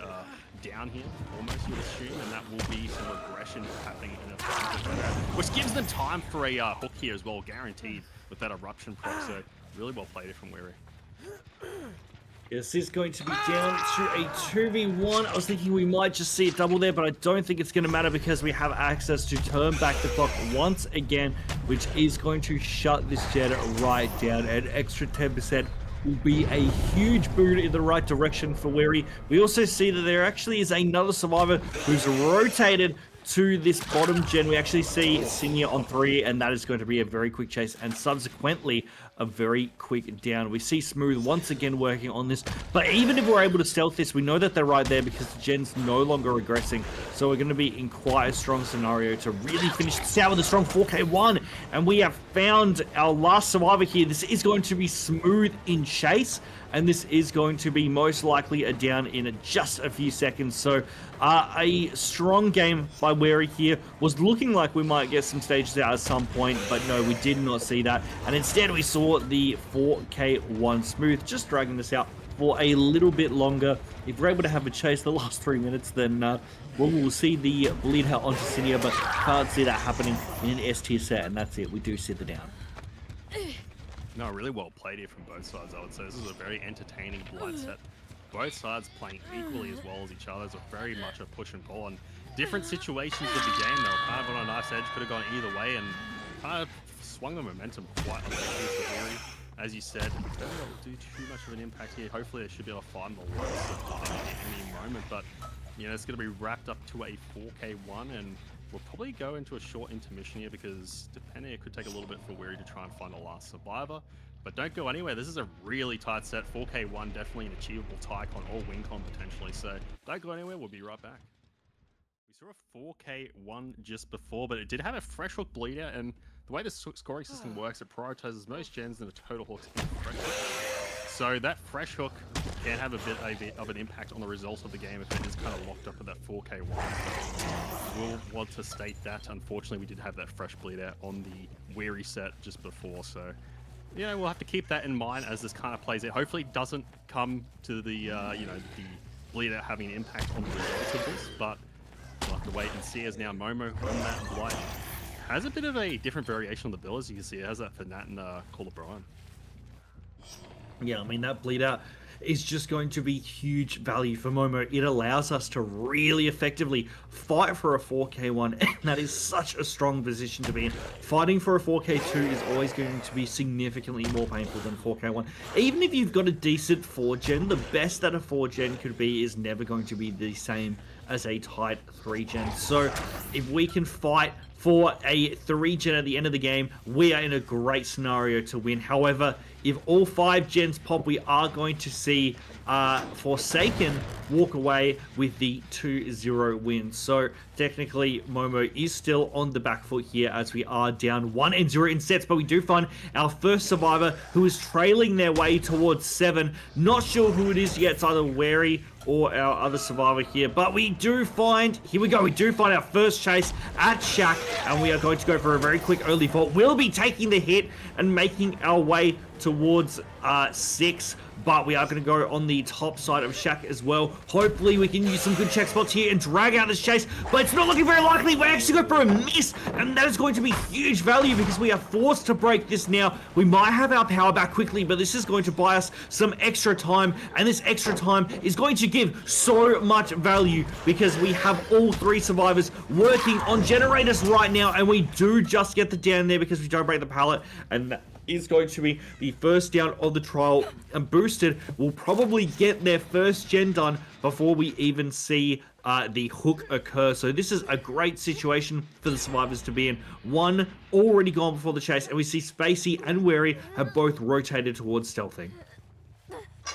S1: down here, almost you would assume, and that will be some aggression happening in a which gives them time for a hook here as well, guaranteed with that eruption proc. So really well played it from Weary.
S2: Yes, this is going to be down to a 2v1. I was thinking we might just see a double there, but I don't think it's going to matter because we have access to turn back the clock once again, which is going to shut this jet right down. An extra 10% will be a huge boot in the right direction for Weary. We also see that there actually is another survivor who's rotated to this bottom gen. We actually see Cinia on 3, and that is going to be a very quick chase, and subsequently a very quick down. We see Smooth once again working on this, but even if we're able to stealth this, we know that they're right there because the gen's no longer regressing, so we're going to be in quite a strong scenario to really finish this out with a strong 4K1, and we have found our last survivor here. This is going to be Smooth in chase, and this is going to be most likely a down in just a few seconds. So a strong game by Weary here. Was looking like we might get some stages out at some point, but no, we did not see that, and instead we saw the 4K1 Smooth just dragging this out for a little bit longer. If we're able to have a chase the last 3 minutes, then we'll see the bleed out onto Cinia, but can't see that happening in an S tier set, and that's it. We do see the down.
S1: No, really well played here from both sides, I would say. This is a very entertaining Blight set. Both sides playing equally as well as each other. It's very much a push and pull. And different situations of the game, they were kind of on a nice edge, could have gone either way, and kind of swung the momentum quite a lot. As you said, don't do too much of an impact here. Hopefully they should be able to find the last at any moment, but you know, it's going to be wrapped up to a 4K1, and we'll probably go into a short intermission here because depending, it could take a little bit for Weary to try and find the last survivor. But don't go anywhere. This is a really tight set. 4K1, definitely an achievable Tycon or Wincon potentially. So don't go anywhere. We'll be right back. We saw a 4K1 just before, but it did have a fresh hook bleed out, and the way the scoring system works, it prioritizes most gens and the total hooks in fresh hook. So that fresh hook can have a bit of an impact on the results of the game if it is kind of locked up at that 4K one. So we'll want to state that. Unfortunately, we did have that fresh bleed out on the weary set just before. So yeah, we'll have to keep that in mind as this kind of plays out. Hopefully it doesn't come to the, the bleed out having an impact on the results of this, but we'll have to wait and see as now Momo on that Blight has a bit of a different variation on the build, as you can see. It has that for Nat and Call of Brian.
S2: Yeah, I mean, that bleed out is just going to be huge value for Momo. It allows us to really effectively fight for a 4K one, and that is such a strong position to be in. Fighting for a 4K2 is always going to be significantly more painful than a 4K one. Even if you've got a decent 4-gen, the best that a 4-gen could be is never going to be the same as a tight 3-gen. So if we can fight for a 3-gen at the end of the game, we are in a great scenario to win. However, if all 5 gens pop, we are going to see Forsaken walk away with the 2-0 win. So technically, Momo is still on the back foot here as we are down 1-0 in sets, but we do find our first survivor who is trailing their way towards 7. Not sure who it is yet. It's either Wary or our other survivor here, but we do find, here we go, we do find our first chase at Shack, and we are going to go for a very quick early vault. We'll be taking the hit and making our way towards 6, but we are going to go on the top side of Shack as well. Hopefully we can use some good check spots here and drag out this chase, but it's not looking very likely. We're actually going for a miss, and that is going to be huge value because we are forced to break this now. We might have our power back quickly, but this is going to buy us some extra time, and this extra time is going to give so much value because we have all 3 survivors working on generators right now, and we do just get the down there because we don't break the pallet, and that is going to be the first down of the trial. And Boosted will probably get their first gen done before we even see the hook occur. So this is a great situation for the survivors to be in. One already gone before the chase, and we see Spacey and Wary have both rotated towards stealthing.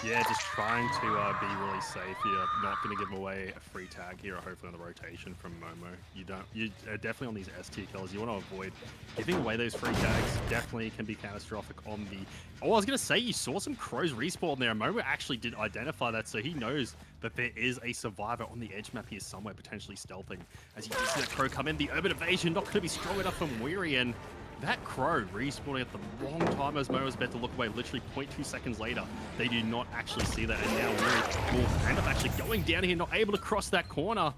S1: Yeah, just trying to be really safe here. Not going to give away a free tag here, or hopefully on the rotation from Momo. You definitely on these ST kills, you want to avoid giving away those free tags. Definitely can be catastrophic on the... Oh, I was going to say, you saw some crows respawn there. Momo actually did identify that, so he knows that there is a survivor on the edge map here somewhere, potentially stealthing. As you see that crow come in, the urban evasion not going to be strong enough from Weary, and that crow respawning at the wrong time as Momo's about to look away, literally 0.2 seconds later. They do not actually see that, and now Weary will end up actually going down here, not able to cross that corner.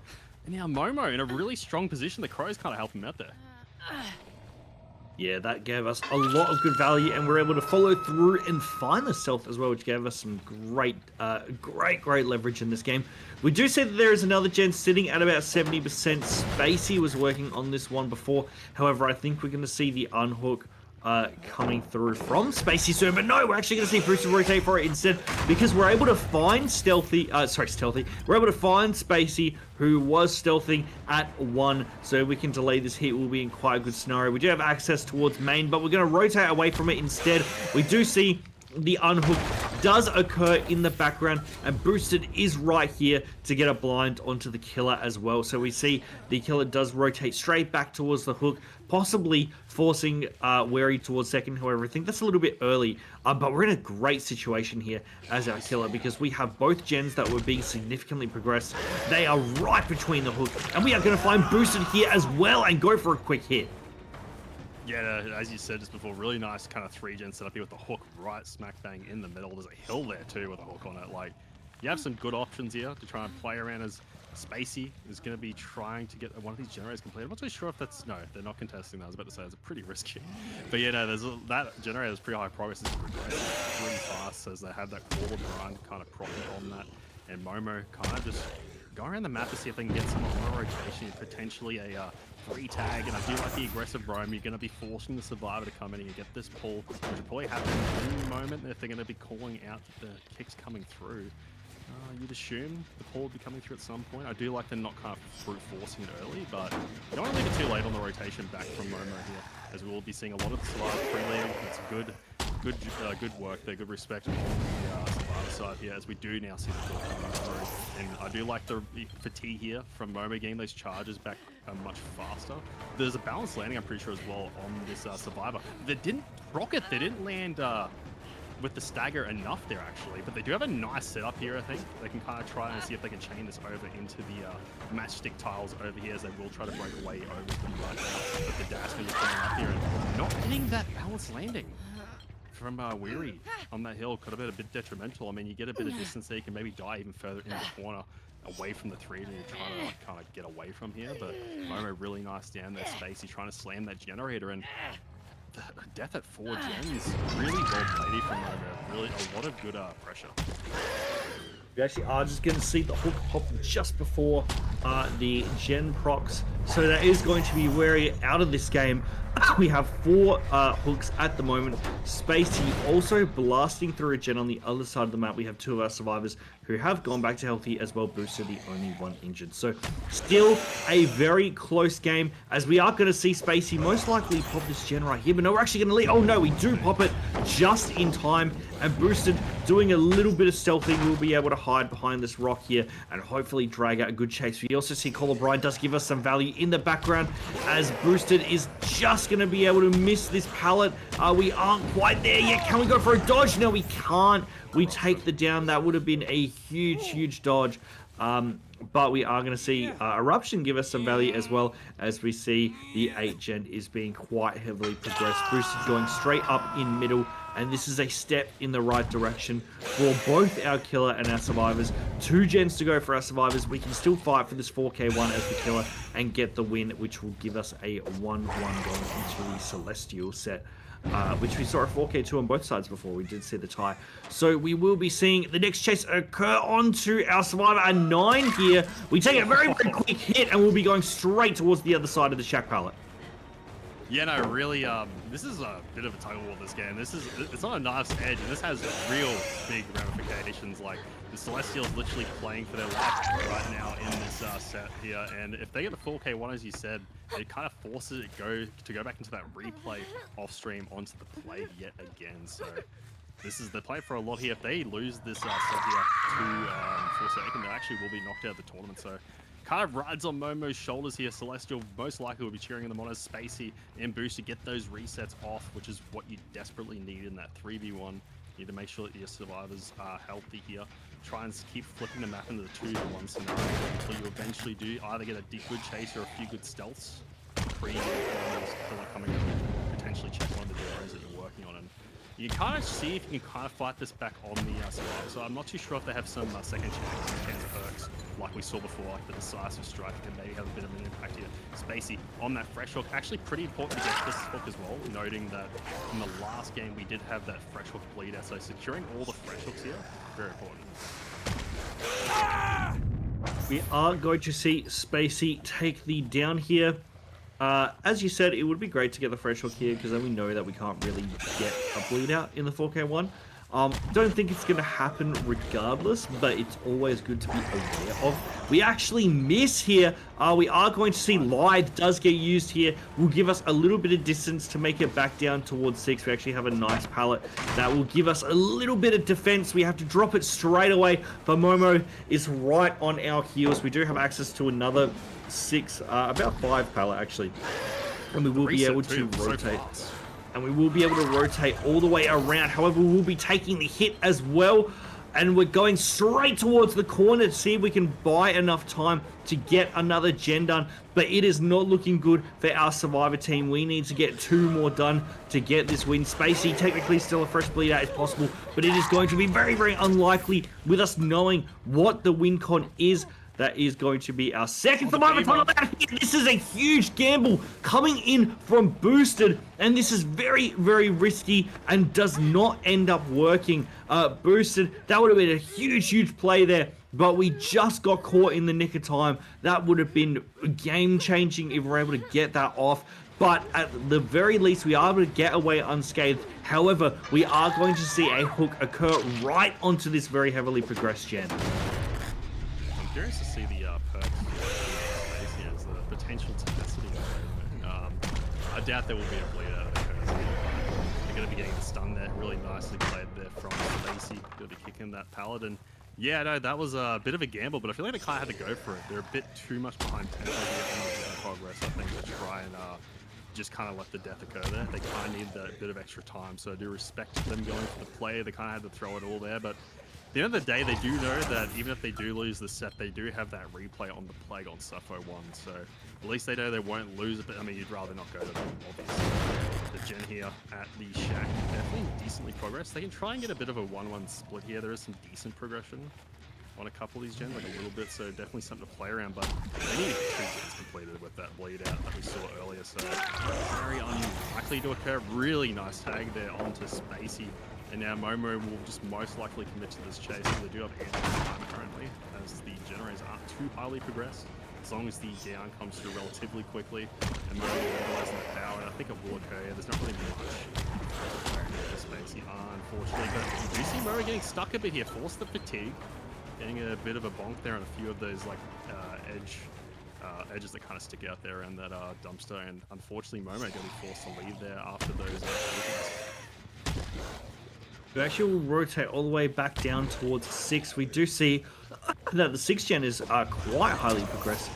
S1: And now Momo in a really strong position. The crows kind of help him out there.
S2: Yeah, that gave us a lot of good value, and we're able to follow through and find the stealth as well, which gave us some great leverage in this game. We do see that there is another gen sitting at about 70%. Spacey was working on this one before. However, I think we're going to see the unhook coming through from Spacey soon, but no, we're actually going to see Bruce rotate for it instead because we're able to find we're able to find Spacey, who was stealthing at 1, so we can delay this hit. We'll be in quite a good scenario. We do have access towards main, but we're going to rotate away from it instead. We do see the unhook does occur in the background, and Boosted is right here to get a blind onto the killer as well. So we see the killer does rotate straight back towards the hook, possibly forcing Wary towards second. However, I think that's a little bit early, but we're in a great situation here as our killer because we have both gens that were being significantly progressed. They are right between the hook, and we are going to find Boosted here as well and go for a quick hit.
S1: Yeah, as you said just before, really nice kind of 3-gen setup here with the hook right smack bang in the middle. There's a hill there too with a hook on it. Like, you have some good options here to try and play around as Spacey is going to be trying to get one of these generators completed. I'm not too sure if that's... No, they're not contesting that. I was about to say it's pretty risky. But yeah, no, that generator is pretty high progress. It's really fast as they have that forward run kind of propping on that. And Momo kind of just go around the map to see if they can get some on rotation, potentially a free tag. And I do like the aggressive roam. You're going to be forcing the survivor to come in and get this pull, which will probably happen in the moment if they're going to be calling out the kicks coming through. You'd assume the pull would be coming through at some point. I do like them not kind of brute forcing it early, but you don't want to leave it too late on the rotation back from Momo here, as we will be seeing a lot of the survivor pre-leading. It's good work there, good respect on the survivor side here, as we do now see the pull coming through. And I do like the fatigue here from Momo getting those charges back much faster. There's a balanced landing, I'm pretty sure, as well on this survivor. They didn't rocket, they didn't land with the stagger enough there actually, but they do have a nice setup here. I think they can kind of try and see if they can chain this over into the matchstick tiles over here, as they will try to break away over them right now. But the dash going to be coming up here and not getting that balanced landing from Weary on that hill could have been a bit detrimental. I mean, you get a bit of distance there, you can maybe die even further in the corner away from the 3, and you're trying to like, kind of get away from here. But Momo really nice down there, Spacey trying to slam that generator, and the death at 4 gens, really well played from Momo. Really a lot of good pressure.
S2: We actually are just going to see the hook pop just before the gen procs, so that is going to be Wary out of this game. We have 4 hooks at the moment. Spacey also blasting through a gen on the other side of the map. We have 2 of our survivors who have gone back to healthy as well. Boosted, the only one injured. So still a very close game, as we are going to see Spacey most likely pop this gen right here. But no, we're actually going to leave. Oh no, we do pop it just in time. And Boosted doing a little bit of stealthing, will be able to hide behind this rock here and hopefully drag out a good chase. We also see Collar Bride does give us some value in the background, as Boosted is just going to be able to miss this pallet. We aren't quite there yet. Can we go for a dodge? No, we can't. We take the down. That would have been a huge dodge. But we are going to see Eruption give us some value, as well as we see the 8 gen is being quite heavily progressed. Boosted going straight up in middle, and this is a step in the right direction for both our killer and our survivors. 2 gens to go for our survivors. We can still fight for this 4k1 as the killer and get the win, which will give us a 1-1 going into the Celestial set. Which we saw a 4k2 on both sides before. We did see the tie. So we will be seeing the next chase occur onto our survivor, a 9 here. We take a very quick hit, and we'll be going straight towards the other side of the shack pallet.
S1: Yeah, no, really, this is a bit of a tug of war, this game. It's on a knife's edge, and this has real big ramifications. Like, the Celestials literally playing for their life right now in this set here, and if they get the 4k1, as you said, it kind of forces it to go back into that replay off stream onto the play yet again. So this is the play for a lot here. If they lose this set here to Forsaken, they actually will be knocked out of the tournament. So kind of rides on Momo's shoulders here. Celestial most likely will be cheering them on as Spacey and Boost to get those resets off, which is what you desperately need in that 3v1. You need to make sure that your survivors are healthy here. Try and keep flipping the map into the 2v1 scenario until you eventually do either get a good chase or a few good stealths pre coming in and potentially check one of the generators that you're working on. And you can kind of see if you can kind of fight this back on the survivor. So I'm not too sure if they have some second chance perks like we saw before, like the decisive strike can maybe have a bit of an impact here. Spacey on that fresh hook, actually pretty important to get this hook as well, noting that in the last game we did have that fresh hook bleed out, so securing all the fresh hooks here, very important.
S2: We are going to see Spacey take the down here. As you said, it would be great to get the fresh hook here, because then we know that we can't really get a bleed out in the 4k1. Don't think it's going to happen regardless, but it's always good to be aware of. We actually miss here. We are going to see Lied does get used here. Will give us a little bit of distance to make it back down towards 6. We actually have a nice pallet that will give us a little bit of defense. We have to drop it straight away, but Momo is right on our heels. We do have access to another 6, about 5 pallet actually, and we will be able to rotate. And we will be able to rotate all the way around. However, we'll be taking the hit as well. And we're going straight towards the corner to see if we can buy enough time to get another gen done. But it is not looking good for our survivor team. We need to get 2 more done to get this win. Spacey, technically still a fresh bleed out is possible, but it is going to be very unlikely with us knowing what the win con is. That is going to be our second survivor tunnel out here. This is a huge gamble coming in from Boosted, and this is very risky and does not end up working. Boosted, that would have been a huge play there, but we just got caught in the nick of time. That would have been game-changing if we're able to get that off. But at the very least, we are able to get away unscathed. However, we are going to see a hook occur right onto this very heavily progressed gen.
S1: I'm curious to see the perks Spacey as the potential tenacity. I doubt there will be a bleed out of the curse. They're going to be getting the stun there, really nicely played there from Spacey. Going to be kicking that paladin. Yeah, no, that was a bit of a gamble, but I feel like they kind of had to go for it. They're a bit too much behind tempo here in the progress, I think, to try and just kind of let the death occur there. They kind of need that bit of extra time, so I do respect them going for the play. They kind of had to throw it all there, but at the end of the day, they do know that even if they do lose the set, they do have that replay on the Plague on Suffo 1, so at least they know they won't lose it, but I mean, you'd rather not go to them, obviously. The Gen here at the Shack, definitely decently progressed. They can try and get a bit of a 1-1 split here. There is some decent progression on a couple of these gens, like a little bit, so definitely something to play around, but they need 2 gens completed with that bleed out that we saw earlier, so very unlikely to occur. Really nice tag there onto Spacey, and now Momo will just most likely commit to this chase, so they do have ample time currently, as the generators aren't too highly progressed, as long as the down comes through relatively quickly, and Momo utilizing the power, and I think it will occur here. There's not really much for Spacey, unfortunately, but you do see Momo getting stuck a bit here, force the fatigue, getting a bit of a bonk there on a few of those like edges that kind of stick out there around that dumpster, and unfortunately Momo going to be forced to leave there after those
S2: We actually will rotate all the way back down towards 6. We do see that the 6th gen is quite highly progressed.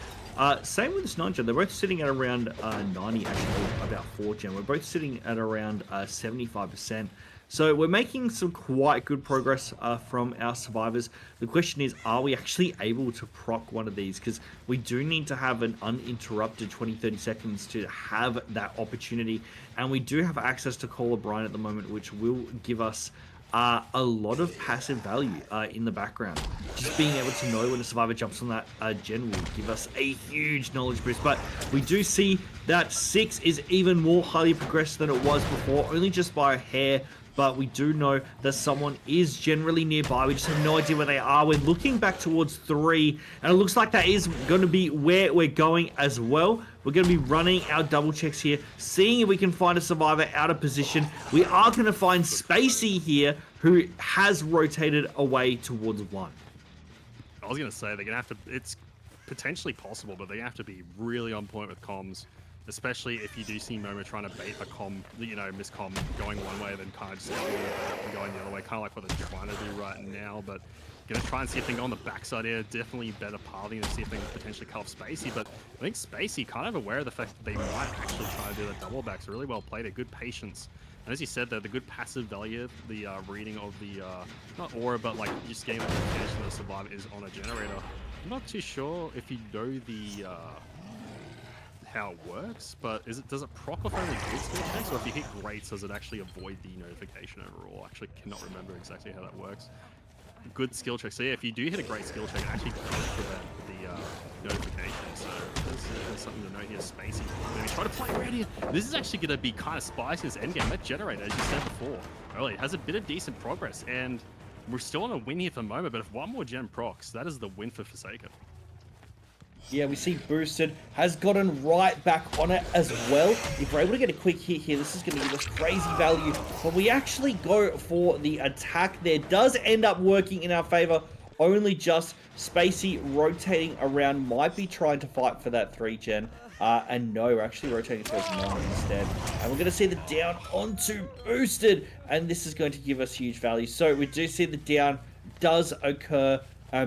S2: Same with this 9th gen. They're both sitting at around 90, actually about 4th gen. We're both sitting at around 75%. So we're making some quite good progress from our survivors. The question is, are we actually able to proc one of these? Because we do need to have an uninterrupted 20-30 seconds to have that opportunity. And we do have access to Call O'Brien at the moment, which will give us a lot of passive value in the background. Just being able to know when a survivor jumps on that gen will give us a huge knowledge boost. But we do see that 6 is even more highly progressed than it was before, only just by a hair. But we do know that someone is generally nearby. We just have no idea where they are. We're looking back towards 3, and it looks like that is going to be where we're going as well. We're going to be running our double checks here, seeing if we can find a survivor out of position. We are going to find Spacey here, who has rotated away towards 1.
S1: I was going to say, they're going to have to, it's potentially possible, but they have to be really on point with comms. Especially if you do see Momo trying to bait a miscomm going one way, then kind of just going the other way, kind of like what they're trying to do right now. But gonna try and see if they can go on the backside here. Definitely better pathing to see if they can potentially cut off Spacey. But I think Spacey kind of aware of the fact that they might actually try to do the double back. So really well played, a good patience. And as you said, the good passive value, the reading of the not aura, but like just getting the notification that the survivor is on a generator. I'm not too sure if you know the how it works, but does it proc off only good skill checks, or if you hit greats, does it actually avoid the notification overall? I actually cannot remember exactly how that works. Good skill check. So yeah, if you do hit a great skill check, it actually does prevent the notification. So there's something to note here. Spacey, maybe try to play around here. This is actually going to be kind of spicy as endgame. That generator, as you said before, earlier, has a bit of decent progress, and we're still on a win here for Momo, but if one more gen procs, that is the win for Forsaken.
S3: Yeah, we see Boosted has gotten right back on it as well. If we're able to get a quick hit here, this is going to give us crazy value. But we actually go for the attack there. Does end up working in our favor. Only just Spacey rotating around. Might be trying to fight for that 3 gen. And no, we're actually rotating towards 9 instead. And we're going to see the down onto Boosted. And this is going to give us huge value. So we do see the down does occur.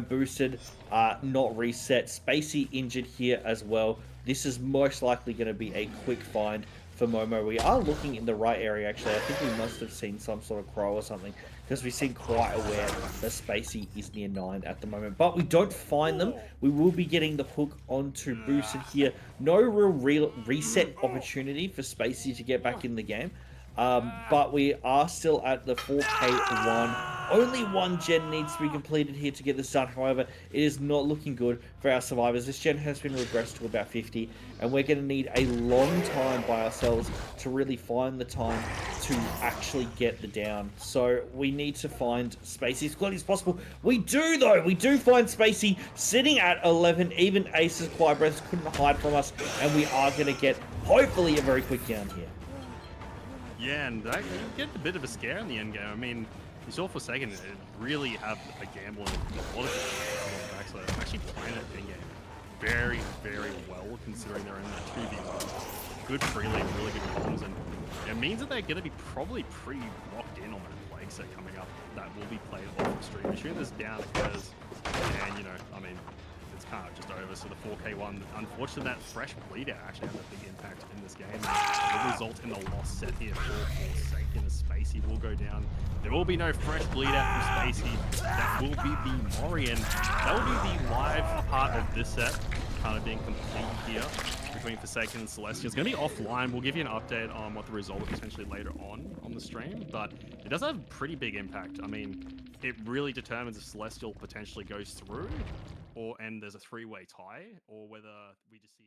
S3: Boosted, not reset. Spacey injured here as well. This is most likely going to be a quick find for Momo. We are looking in the right area, actually. I think we must have seen some sort of crow or something, because we seem quite aware that Spacey is near 9 at the moment. But we don't find them. We will be getting the hook onto Boosted here. No real reset opportunity for Spacey to get back in the game. But we are still at the 4K 1. Only 1 gen needs to be completed here to get this done. However, it is not looking good for our survivors. This gen has been regressed to about 50, and we're going to need a long time by ourselves to really find the time to actually get the down. So we need to find Spacey as quickly as possible. We do, though. We do find Spacey sitting at 11. Even Ace's Quiet Breaths couldn't hide from us, and we are going to get, hopefully, a very quick down here.
S1: Yeah, and you get a bit of a scare in the end game. I mean, you saw Forsaken really have a gamble in a lot of the back, so they're actually playing it in game very, very well, considering they're in that 2v1. Good free lead, really good comms, and it means that they're going to be probably pretty locked in on that plague set coming up that will be played off the stream. Assuming this down occurs, and I mean, it's kind of just over. So the 4K one, unfortunately, that fresh bleeder actually had a big impact in this game. It will result in the lost set here for Forsaken, as Spacey will go down. There will be no fresh bleed out from Spacey. That will be the Mori, and that will be the live part of this set, kind of being complete here between Forsaken and Celestial. It's going to be offline. We'll give you an update on what the result is potentially later on the stream, but it does have pretty big impact. I mean, it really determines if Celestial potentially goes through, and there's a three-way tie, or whether we just see...